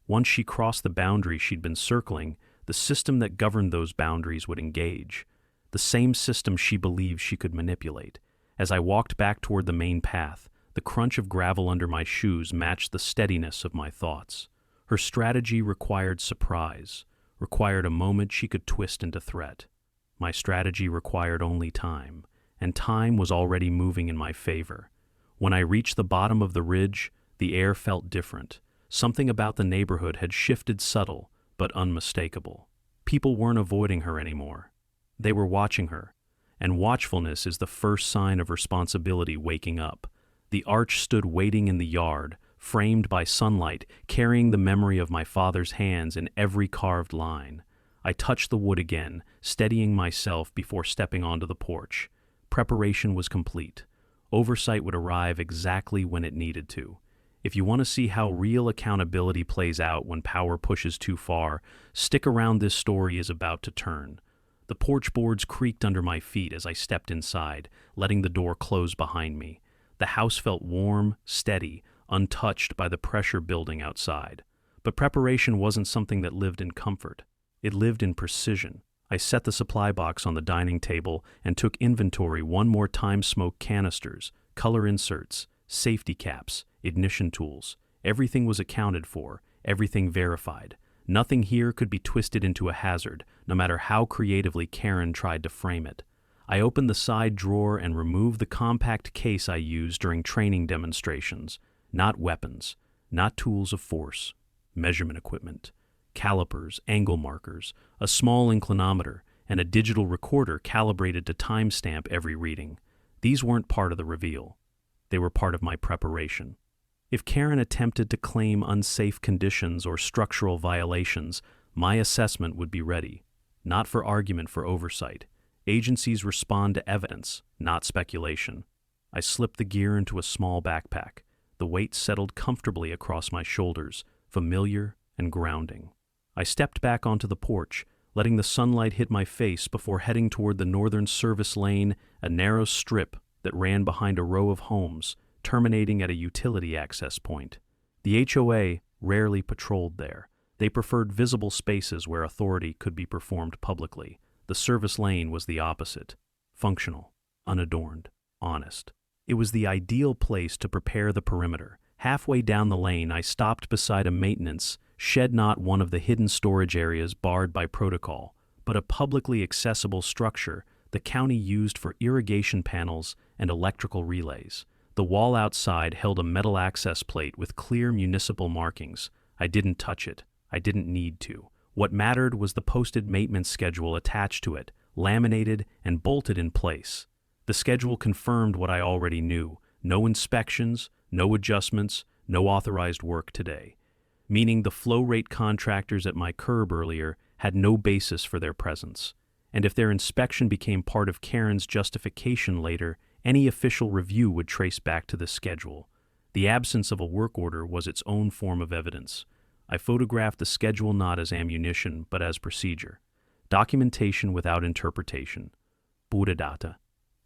Speaker 1: Once she crossed the boundary she'd been circling, the system that governed those boundaries would engage. The same system she believed she could manipulate. As I walked back toward the main path, the crunch of gravel under my shoes matched the steadiness of my thoughts. Her strategy required surprise, required a moment she could twist into threat. My strategy required only time, and time was already moving in my favor. When I reached the bottom of the ridge, the air felt different. Something about the neighborhood had shifted, subtle but unmistakable. People weren't avoiding her anymore. They were watching her. And watchfulness is the first sign of responsibility waking up. The arch stood waiting in the yard, framed by sunlight, carrying the memory of my father's hands in every carved line. I touched the wood again, steadying myself before stepping onto the porch. Preparation was complete. Oversight would arrive exactly when it needed to. If you want to see how real accountability plays out when power pushes too far, stick around. This story is about to turn. The porch boards creaked under my feet as I stepped inside, letting the door close behind me. The house felt warm, steady, untouched by the pressure building outside. But preparation wasn't something that lived in comfort. It lived in precision. I set the supply box on the dining table and took inventory one more time. Smoke canisters, color inserts, safety caps, ignition tools. Everything was accounted for, everything verified. Nothing here could be twisted into a hazard, no matter how creatively Karen tried to frame it. I opened the side drawer and removed the compact case I used during training demonstrations. Not weapons, not tools of force, measurement equipment, calipers, angle markers, a small inclinometer, and a digital recorder calibrated to timestamp every reading. These weren't part of the reveal. They were part of my preparation. If Karen attempted to claim unsafe conditions or structural violations, my assessment would be ready. Not for argument, for oversight. Agencies respond to evidence, not speculation. I slipped the gear into a small backpack. The weight settled comfortably across my shoulders, familiar and grounding. I stepped back onto the porch, letting the sunlight hit my face before heading toward the northern service lane, a narrow strip that ran behind a row of homes, terminating at a utility access point. The HOA rarely patrolled there. They preferred visible spaces where authority could be performed publicly. The service lane was the opposite. Functional, unadorned, honest. It was the ideal place to prepare the perimeter. Halfway down the lane, I stopped beside a maintenance shed, not one of the hidden storage areas barred by protocol, but a publicly accessible structure the county used for irrigation panels and electrical relays. The wall outside held a metal access plate with clear municipal markings. I didn't touch it. I didn't need to. What mattered was the posted maintenance schedule attached to it, laminated and bolted in place. The schedule confirmed what I already knew: no inspections, no adjustments, no authorized work today. Meaning the flow rate contractors at my curb earlier had no basis for their presence. And if their inspection became part of Karen's justification later, any official review would trace back to the schedule. The absence of a work order was its own form of evidence. I photographed the schedule not as ammunition, but as procedure. Documentation without interpretation. Pura data.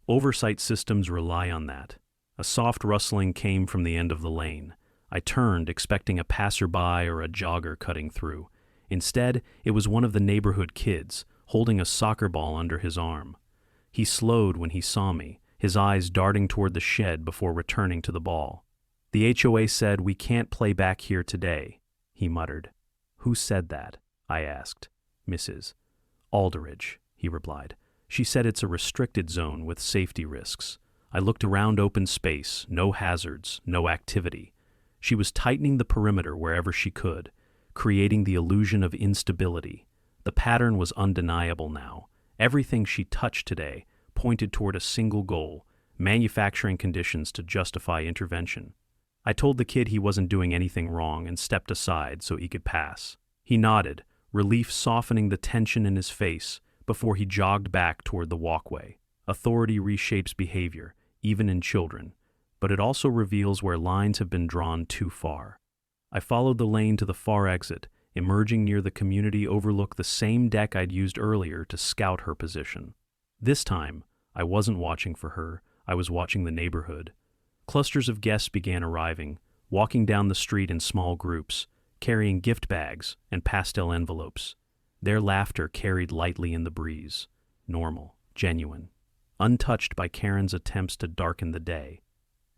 Speaker 1: Oversight systems rely on that. A soft rustling came from the end of the lane. I turned, expecting a passerby or a jogger cutting through. Instead, it was one of the neighborhood kids, holding a soccer ball under his arm. He slowed when he saw me, his eyes darting toward the shed before returning to the ball. "The HOA said we can't play back here today," he muttered. "Who said that?" I asked. "Mrs. Alderidge," he replied. "She said it's a restricted zone with safety risks." I looked around open space, no hazards, no activity. She was tightening the perimeter wherever she could, creating the illusion of instability. The pattern was undeniable now. Everything she touched today pointed toward a single goal: manufacturing conditions to justify intervention. I told the kid he wasn't doing anything wrong and stepped aside so he could pass. He nodded, relief softening the tension in his face, before he jogged back toward the walkway. Authority reshapes behavior, even in children, but it also reveals where lines have been drawn too far. I followed the lane to the far exit, emerging near the community overlook the same deck I'd used earlier to scout her position. This time, I wasn't watching for her, I was watching the neighborhood. Clusters of guests began arriving, walking down the street in small groups, carrying gift bags and pastel envelopes. Their laughter carried lightly in the breeze, normal, genuine, untouched by Karen's attempts to darken the day.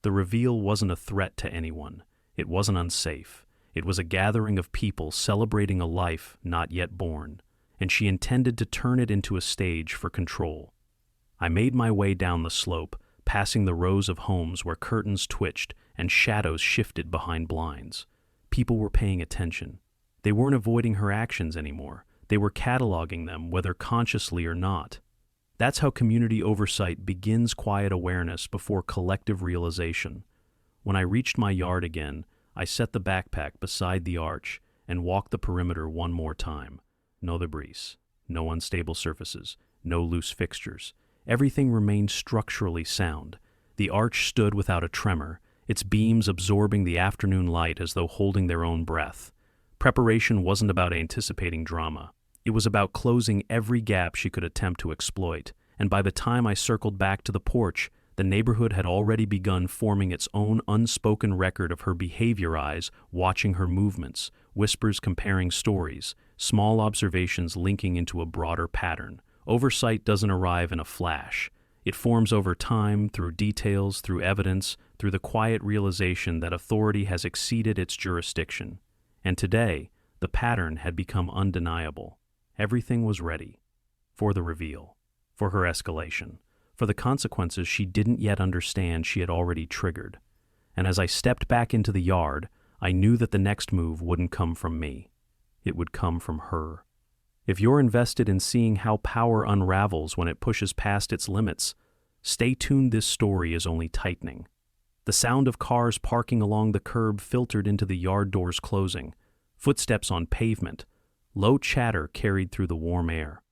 Speaker 1: The reveal wasn't a threat to anyone. It wasn't unsafe. It was a gathering of people celebrating a life not yet born, and she intended to turn it into a stage for control. I made my way down the slope, passing the rows of homes where curtains twitched and shadows shifted behind blinds. People were paying attention. They weren't avoiding her actions anymore. They were cataloging them, whether consciously or not. That's how community oversight begins: quiet awareness before collective realization. When I reached my yard again, I set the backpack beside the arch and walked the perimeter one more time. No debris, no unstable surfaces, no loose fixtures. Everything remained structurally sound. The arch stood without a tremor, its beams absorbing the afternoon light as though holding their own breath. Preparation wasn't about anticipating drama. It was about closing every gap she could attempt to exploit, and by the time I circled back to the porch, the neighborhood had already begun forming its own unspoken record of her behavior, eyes watching her movements, whispers comparing stories, small observations linking into a broader pattern. Oversight doesn't arrive in a flash. It forms over time, through details, through evidence, through the quiet realization that authority has exceeded its jurisdiction. And today, the pattern had become undeniable. Everything was ready. For the reveal. For her escalation. For the consequences she didn't yet understand she had already triggered. And as I stepped back into the yard, I knew that the next move wouldn't come from me. It would come from her. If you're invested in seeing how power unravels when it pushes past its limits, stay tuned. This story is only tightening. The sound of cars parking along the curb filtered into the yard doors closing, footsteps on pavement, low chatter carried through the warm air.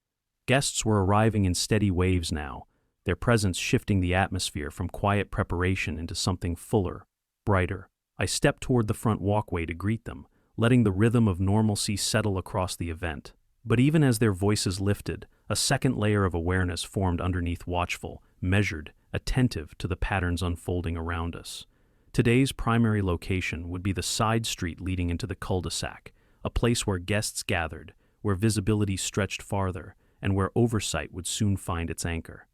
Speaker 1: Guests were arriving in steady waves now, their presence shifting the atmosphere from quiet preparation into something fuller, brighter. I stepped toward the front walkway to greet them, letting the rhythm of normalcy settle across the event. But even as their voices lifted, a second layer of awareness formed underneath, watchful, measured, attentive to the patterns unfolding around us. Today's primary location would be the side street leading into the cul-de-sac, a place where guests gathered, where visibility stretched farther, and where oversight would soon find its anchor.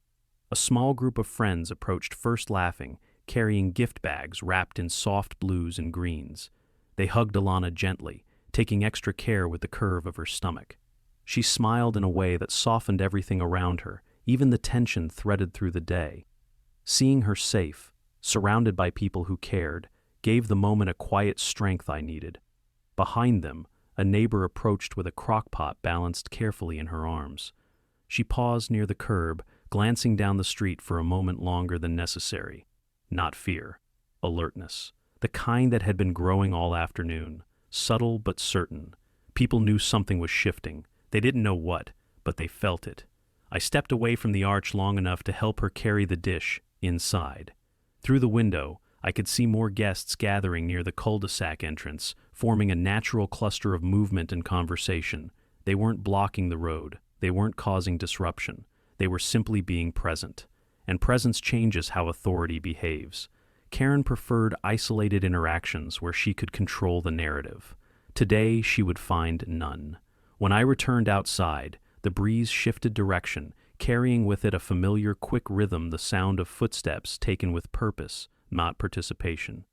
Speaker 1: A small group of friends approached, first laughing, carrying gift bags wrapped in soft blues and greens. They hugged Alana gently, taking extra care with the curve of her stomach. She smiled in a way that softened everything around her, even the tension threaded through the day. Seeing her safe, surrounded by people who cared, gave the moment a quiet strength I needed. Behind them, a neighbor approached with a crock pot balanced carefully in her arms. She paused near the curb, glancing down the street for a moment longer than necessary. Not fear, alertness. The kind that had been growing all afternoon, subtle but certain. People knew something was shifting. They didn't know what, but they felt it. I stepped away from the arch long enough to help her carry the dish inside. Through the window, I could see more guests gathering near the cul-de-sac entrance, forming a natural cluster of movement and conversation. They weren't blocking the road. They weren't causing disruption. They were simply being present. And presence changes how authority behaves. Karen preferred isolated interactions where she could control the narrative. Today, she would find none. When I returned outside, the breeze shifted direction, carrying with it a familiar, quick rhythm, the sound of footsteps taken with purpose, not participation.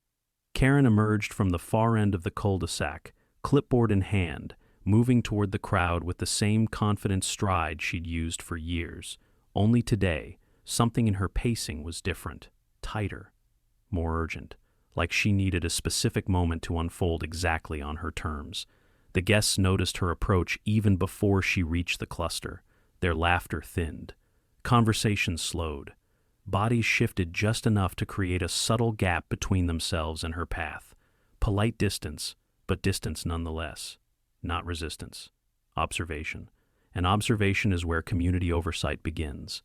Speaker 1: Karen emerged from the far end of the cul-de-sac, clipboard in hand, moving toward the crowd with the same confident stride she'd used for years. Only today, something in her pacing was different, tighter, more urgent, like she needed a specific moment to unfold exactly on her terms. The guests noticed her approach even before she reached the cluster. Their laughter thinned. Conversation slowed. Bodies shifted just enough to create a subtle gap between themselves and her path. Polite distance, but distance nonetheless. Not resistance. Observation. And observation is where community oversight begins.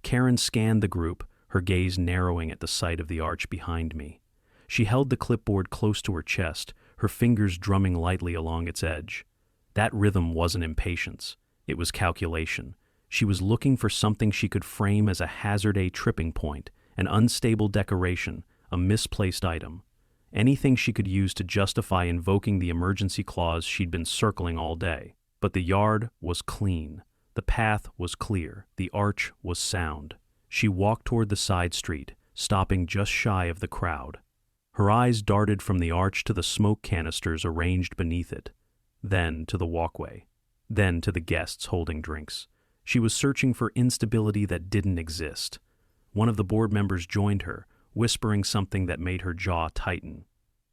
Speaker 1: Karen scanned the group, her gaze narrowing at the sight of the arch behind me. She held the clipboard close to her chest, her fingers drumming lightly along its edge. That rhythm wasn't impatience. It was calculation. She was looking for something she could frame as a hazard, a tripping point, an unstable decoration, a misplaced item. Anything she could use to justify invoking the emergency clause she'd been circling all day. But the yard was clean. The path was clear. The arch was sound. She walked toward the side street, stopping just shy of the crowd. Her eyes darted from the arch to the smoke canisters arranged beneath it, then to the walkway, then to the guests holding drinks. She was searching for instability that didn't exist. One of the board members joined her, whispering something that made her jaw tighten.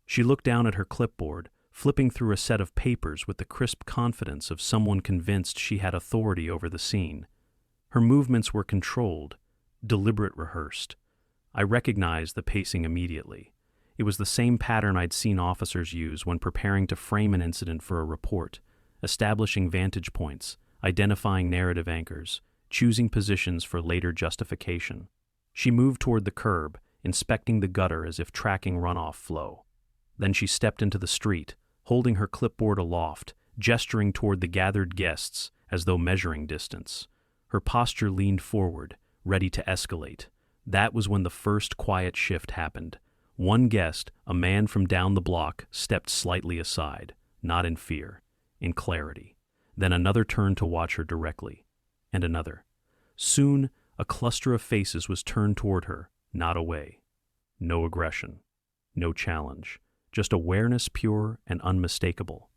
Speaker 1: She looked down at her clipboard, flipping through a set of papers with the crisp confidence of someone convinced she had authority over the scene. Her movements were controlled, deliberate, rehearsed. I recognized the pacing immediately. It was the same pattern I'd seen officers use when preparing to frame an incident for a report, establishing vantage points, identifying narrative anchors, choosing positions for later justification. She moved toward the curb, inspecting the gutter as if tracking runoff flow. Then she stepped into the street, holding her clipboard aloft, gesturing toward the gathered guests as though measuring distance. Her posture leaned forward, ready to escalate. That was when the first quiet shift happened. One guest, a man from down the block, stepped slightly aside, not in fear, in clarity. Then another turned to watch her directly, and another. Soon, a cluster of faces was turned toward her, not away. No aggression, no challenge, just awareness pure and unmistakable.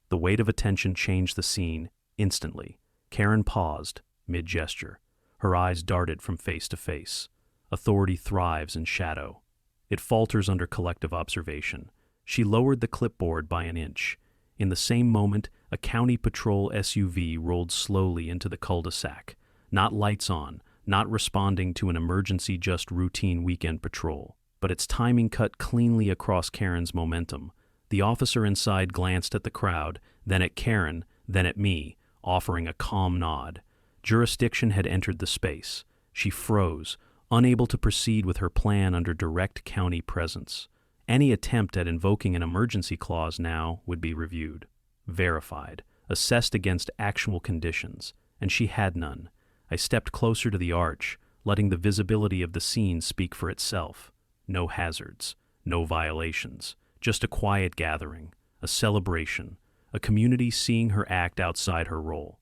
Speaker 1: The weight of attention changed the scene instantly. Karen paused, mid-gesture. Her eyes darted from face to face. Authority thrives in shadow. It falters under collective observation. She lowered the clipboard by an inch. In the same moment, a county patrol SUV rolled slowly into the cul-de-sac. Not lights on, not responding to an emergency, just routine weekend patrol. But its timing cut cleanly across Karen's momentum. The officer inside glanced at the crowd, then at Karen, then at me, offering a calm nod. Jurisdiction had entered the space. She froze, unable to proceed with her plan under direct county presence. Any attempt at invoking an emergency clause now would be reviewed, verified, assessed against actual conditions, and she had none. I stepped closer to the arch, letting the visibility of the scene speak for itself. No hazards, no violations, just a quiet gathering, a celebration, a community seeing her act outside her role.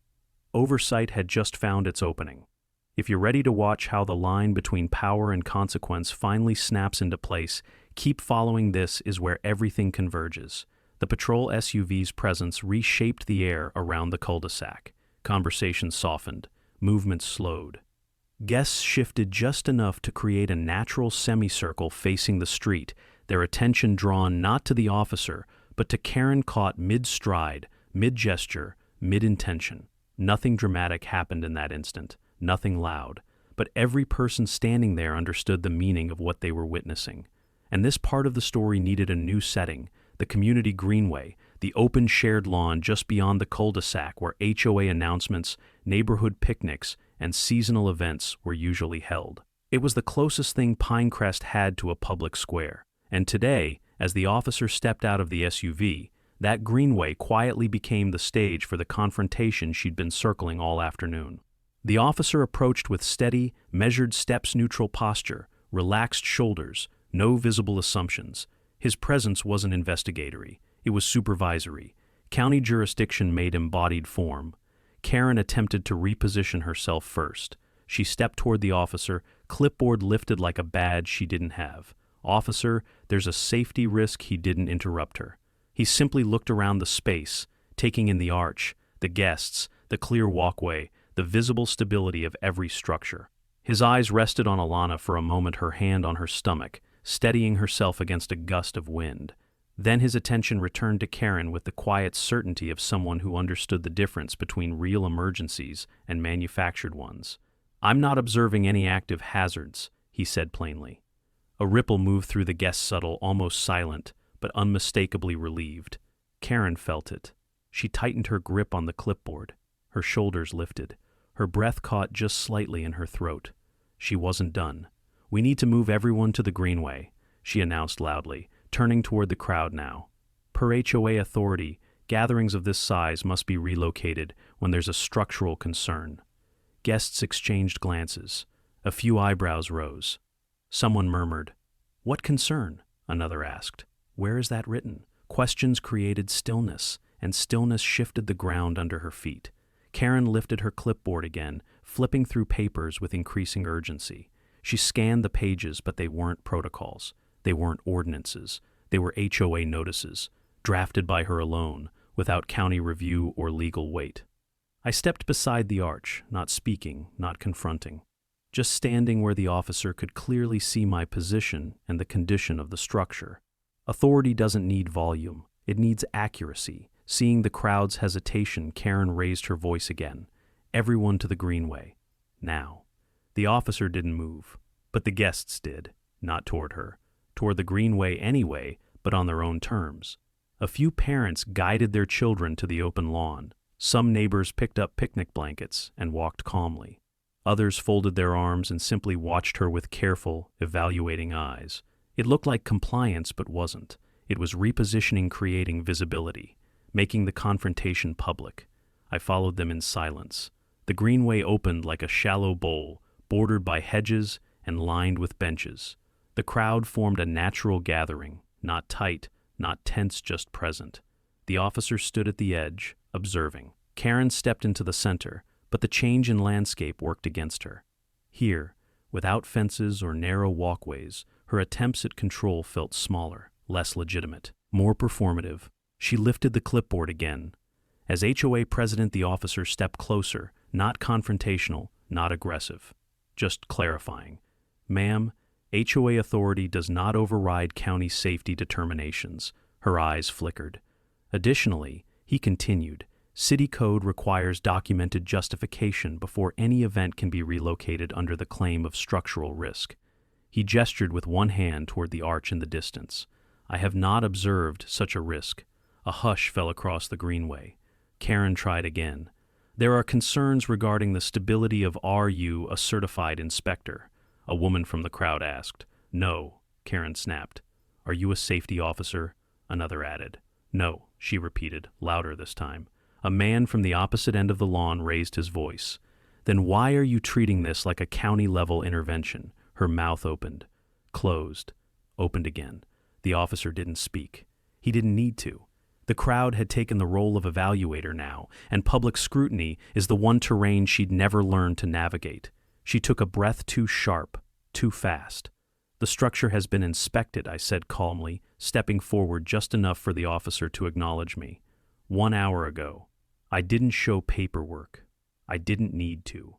Speaker 1: Oversight had just found its opening. If you're ready to watch how the line between power and consequence finally snaps into place, keep following. This is where everything converges. The patrol SUV's presence reshaped the air around the cul-de-sac. Conversation softened, movement slowed. Guests shifted just enough to create a natural semicircle facing the street, their attention drawn not to the officer, but to Karen, caught mid-stride, mid-gesture, mid-intention. Nothing dramatic happened in that instant, nothing loud, but every person standing there understood the meaning of what they were witnessing. And this part of the story needed a new setting, the community greenway, the open shared lawn just beyond the cul-de-sac where HOA announcements, neighborhood picnics, and seasonal events were usually held. It was the closest thing Pinecrest had to a public square. And today, as the officer stepped out of the SUV, that greenway quietly became the stage for the confrontation she'd been circling all afternoon. The officer approached with steady, measured steps-neutral posture, relaxed shoulders, no visible assumptions. His presence wasn't investigatory, it was supervisory. County jurisdiction made embodied form. Karen attempted to reposition herself first. She stepped toward the officer, clipboard lifted like a badge she didn't have. "Officer, there's a safety risk." He didn't interrupt her. He simply looked around the space, taking in the arch, the guests, the clear walkway, the visible stability of every structure. His eyes rested on Alana for a moment, her hand on her stomach, steadying herself against a gust of wind. Then his attention returned to Karen with the quiet certainty of someone who understood the difference between real emergencies and manufactured ones. "I'm not observing any active hazards," he said plainly. A ripple moved through the guest's subtle, almost silent, but unmistakably relieved. Karen felt it. She tightened her grip on the clipboard. Her shoulders lifted. Her breath caught just slightly in her throat. She wasn't done. "We need to move everyone to the greenway," she announced loudly, turning toward the crowd now. Per HOA authority, gatherings of this size must be relocated when there's a structural concern. Guests exchanged glances. A few eyebrows rose. Someone murmured, "What concern?" Another asked, "Where is that written?" Questions created stillness, and stillness shifted the ground under her feet. Karen lifted her clipboard again, flipping through papers with increasing urgency. She scanned the pages, but they weren't protocols. They weren't ordinances. They were HOA notices, drafted by her alone, without county review or legal weight. I stepped beside the arch, not speaking, not confronting, just standing where the officer could clearly see my position and the condition of the structure. Authority doesn't need volume. It needs accuracy. Seeing the crowd's hesitation, Karen raised her voice again. "Everyone to the greenway. Now." The officer didn't move, but the guests did, not toward her. Toward the greenway anyway, but on their own terms. A few parents guided their children to the open lawn. Some neighbors picked up picnic blankets and walked calmly. Others folded their arms and simply watched her with careful, evaluating eyes. It looked like compliance, but wasn't. It was repositioning, creating visibility, making the confrontation public. I followed them in silence. The greenway opened like a shallow bowl, bordered by hedges and lined with benches. The crowd formed a natural gathering, not tight, not tense, just present. The officer stood at the edge, observing. Karen stepped into the center, but the change in landscape worked against her. Here, without fences or narrow walkways, her attempts at control felt smaller, less legitimate, more performative. She lifted the clipboard again. As HOA president, the officer stepped closer, not confrontational, not aggressive, just clarifying. "Ma'am, HOA authority does not override county safety determinations." Her eyes flickered. Additionally, he continued, "City code requires documented justification before any event can be relocated under the claim of structural risk." He gestured with one hand toward the arch in the distance. "I have not observed such a risk." A hush fell across the greenway. Karen tried again. "There are concerns regarding the stability of RU, a certified inspector." A woman from the crowd asked. "No," Karen snapped. "Are you a safety officer?" Another added. "No," she repeated, louder this time. A man from the opposite end of the lawn raised his voice. "Then why are you treating this like a county-level intervention?" Her mouth opened, closed, opened again. The officer didn't speak. He didn't need to. The crowd had taken the role of evaluator now, and public scrutiny is the one terrain she'd never learned to navigate. She took a breath too sharp, too fast. "The structure has been inspected," I said calmly, stepping forward just enough for the officer to acknowledge me. 1 hour ago. I didn't show paperwork. I didn't need to."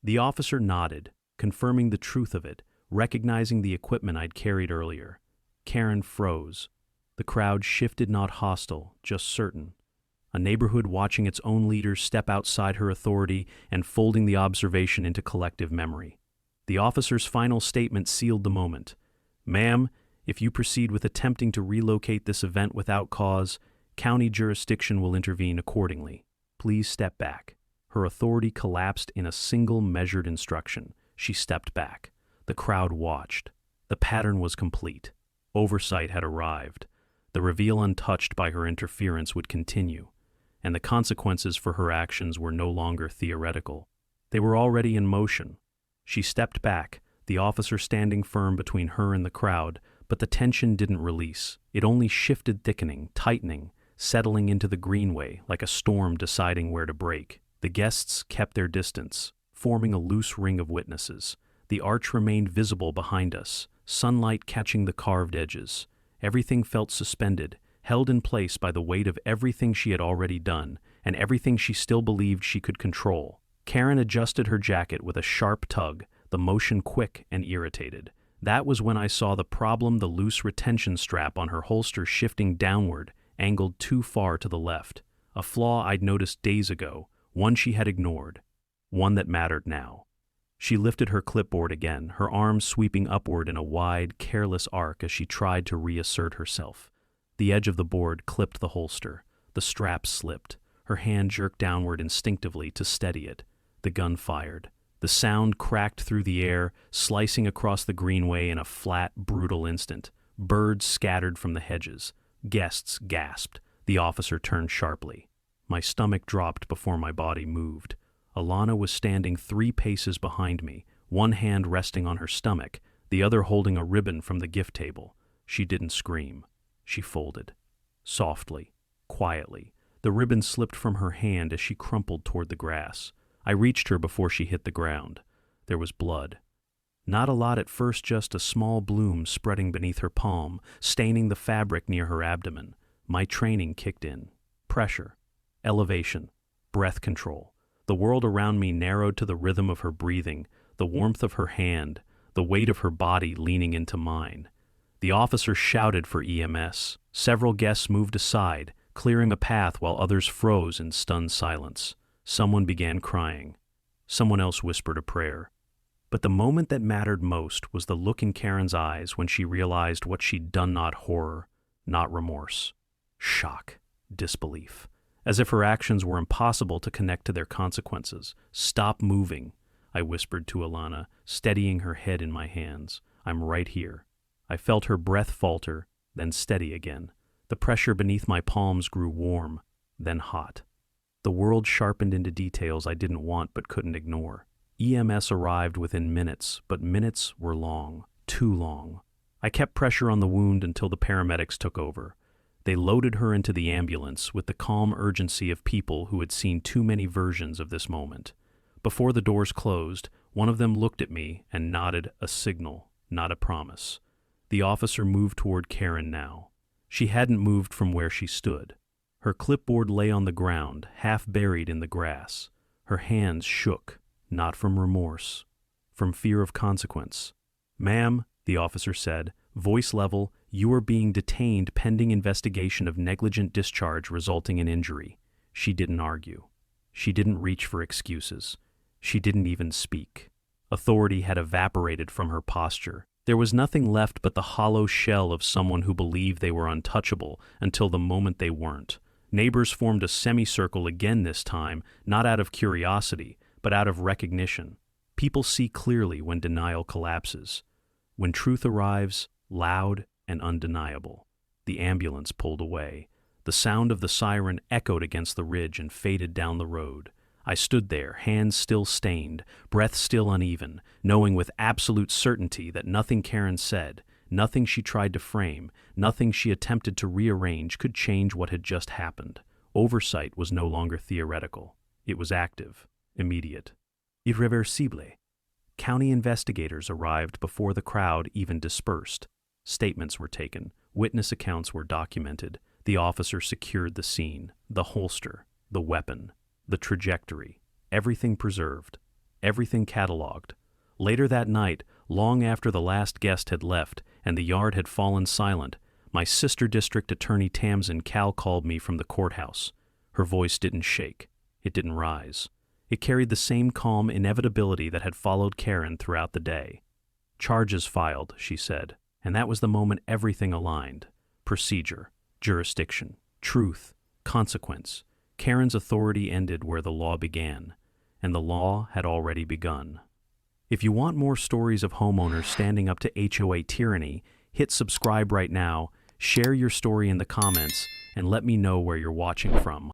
Speaker 1: The officer nodded, confirming the truth of it, recognizing the equipment I'd carried earlier. Karen froze. The crowd shifted, not hostile, just certain. A neighborhood watching its own leaders step outside her authority and folding the observation into collective memory. The officer's final statement sealed the moment. "Ma'am, if you proceed with attempting to relocate this event without cause, county jurisdiction will intervene accordingly. Please step back." Her authority collapsed in a single measured instruction. She stepped back. The crowd watched. The pattern was complete. Oversight had arrived. The reveal untouched by her interference would continue, and the consequences for her actions were no longer theoretical. They were already in motion. She stepped back, the officer standing firm between her and the crowd, but the tension didn't release. It only shifted, thickening, tightening, settling into the greenway like a storm deciding where to break. The guests kept their distance, forming a loose ring of witnesses. The arch remained visible behind us, sunlight catching the carved edges. Everything felt suspended, held in place by the weight of everything she had already done, and everything she still believed she could control. Karen adjusted her jacket with a sharp tug, the motion quick and irritated. That was when I saw the problem: the loose retention strap on her holster shifting downward, angled too far to the left. A flaw I'd noticed days ago, one she had ignored, one that mattered now. She lifted her clipboard again, her arms sweeping upward in a wide, careless arc as she tried to reassert herself. The edge of the board clipped the holster. The strap slipped. Her hand jerked downward instinctively to steady it. The gun fired. The sound cracked through the air, slicing across the greenway in a flat, brutal instant. Birds scattered from the hedges. Guests gasped. The officer turned sharply. My stomach dropped before my body moved. Alana was standing 3 paces behind me, one hand resting on her stomach, the other holding a ribbon from the gift table. She didn't scream. She folded. Softly, quietly. The ribbon slipped from her hand as she crumpled toward the grass. I reached her before she hit the ground. There was blood. Not a lot at first, just a small bloom spreading beneath her palm, staining the fabric near her abdomen. My training kicked in. Pressure, elevation, breath control. The world around me narrowed to the rhythm of her breathing, the warmth of her hand, the weight of her body leaning into mine. The officer shouted for EMS. Several guests moved aside, clearing a path while others froze in stunned silence. Someone began crying. Someone else whispered a prayer. But the moment that mattered most was the look in Karen's eyes when she realized what she'd done. Not horror, not remorse. Shock, disbelief. As if her actions were impossible to connect to their consequences. "Stop moving," I whispered to Alana, steadying her head in my hands. "I'm right here." I felt her breath falter, then steady again. The pressure beneath my palms grew warm, then hot. The world sharpened into details I didn't want but couldn't ignore. EMS arrived within minutes, but minutes were long, too long. I kept pressure on the wound until the paramedics took over. They loaded her into the ambulance with the calm urgency of people who had seen too many versions of this moment. Before the doors closed, one of them looked at me and nodded a signal, not a promise. The officer moved toward Karen now. She hadn't moved from where she stood. Her clipboard lay on the ground, half buried in the grass. Her hands shook, not from remorse, from fear of consequence. "Ma'am," the officer said, voice level, "you are being detained pending investigation of negligent discharge resulting in injury." She didn't argue. She didn't reach for excuses. She didn't even speak. Authority had evaporated from her posture. There was nothing left but the hollow shell of someone who believed they were untouchable until the moment they weren't. Neighbors formed a semicircle again this time, not out of curiosity, but out of recognition. People see clearly when denial collapses. When truth arrives, loud and undeniable. The ambulance pulled away. The sound of the siren echoed against the ridge and faded down the road. I stood there, hands still stained, breath still uneven, knowing with absolute certainty that nothing Karen said, nothing she tried to frame, nothing she attempted to rearrange could change what had just happened. Oversight was no longer theoretical. It was active, immediate, irreversible. County investigators arrived before the crowd even dispersed. Statements were taken. Witness accounts were documented. The officer secured the scene, the holster, the weapon, the trajectory, everything preserved, everything cataloged. Later that night, long after the last guest had left and the yard had fallen silent, my sister district attorney Tamsin Cal called me from the courthouse. Her voice didn't shake. It didn't rise. It carried the same calm inevitability that had followed Karen throughout the day. "Charges filed," she said, and that was the moment everything aligned. Procedure, jurisdiction, truth, consequence. Karen's authority ended where the law began, and the law had already begun. If you want more stories of homeowners standing up to HOA tyranny, hit subscribe right now, share your story in the comments, and let me know where you're watching from.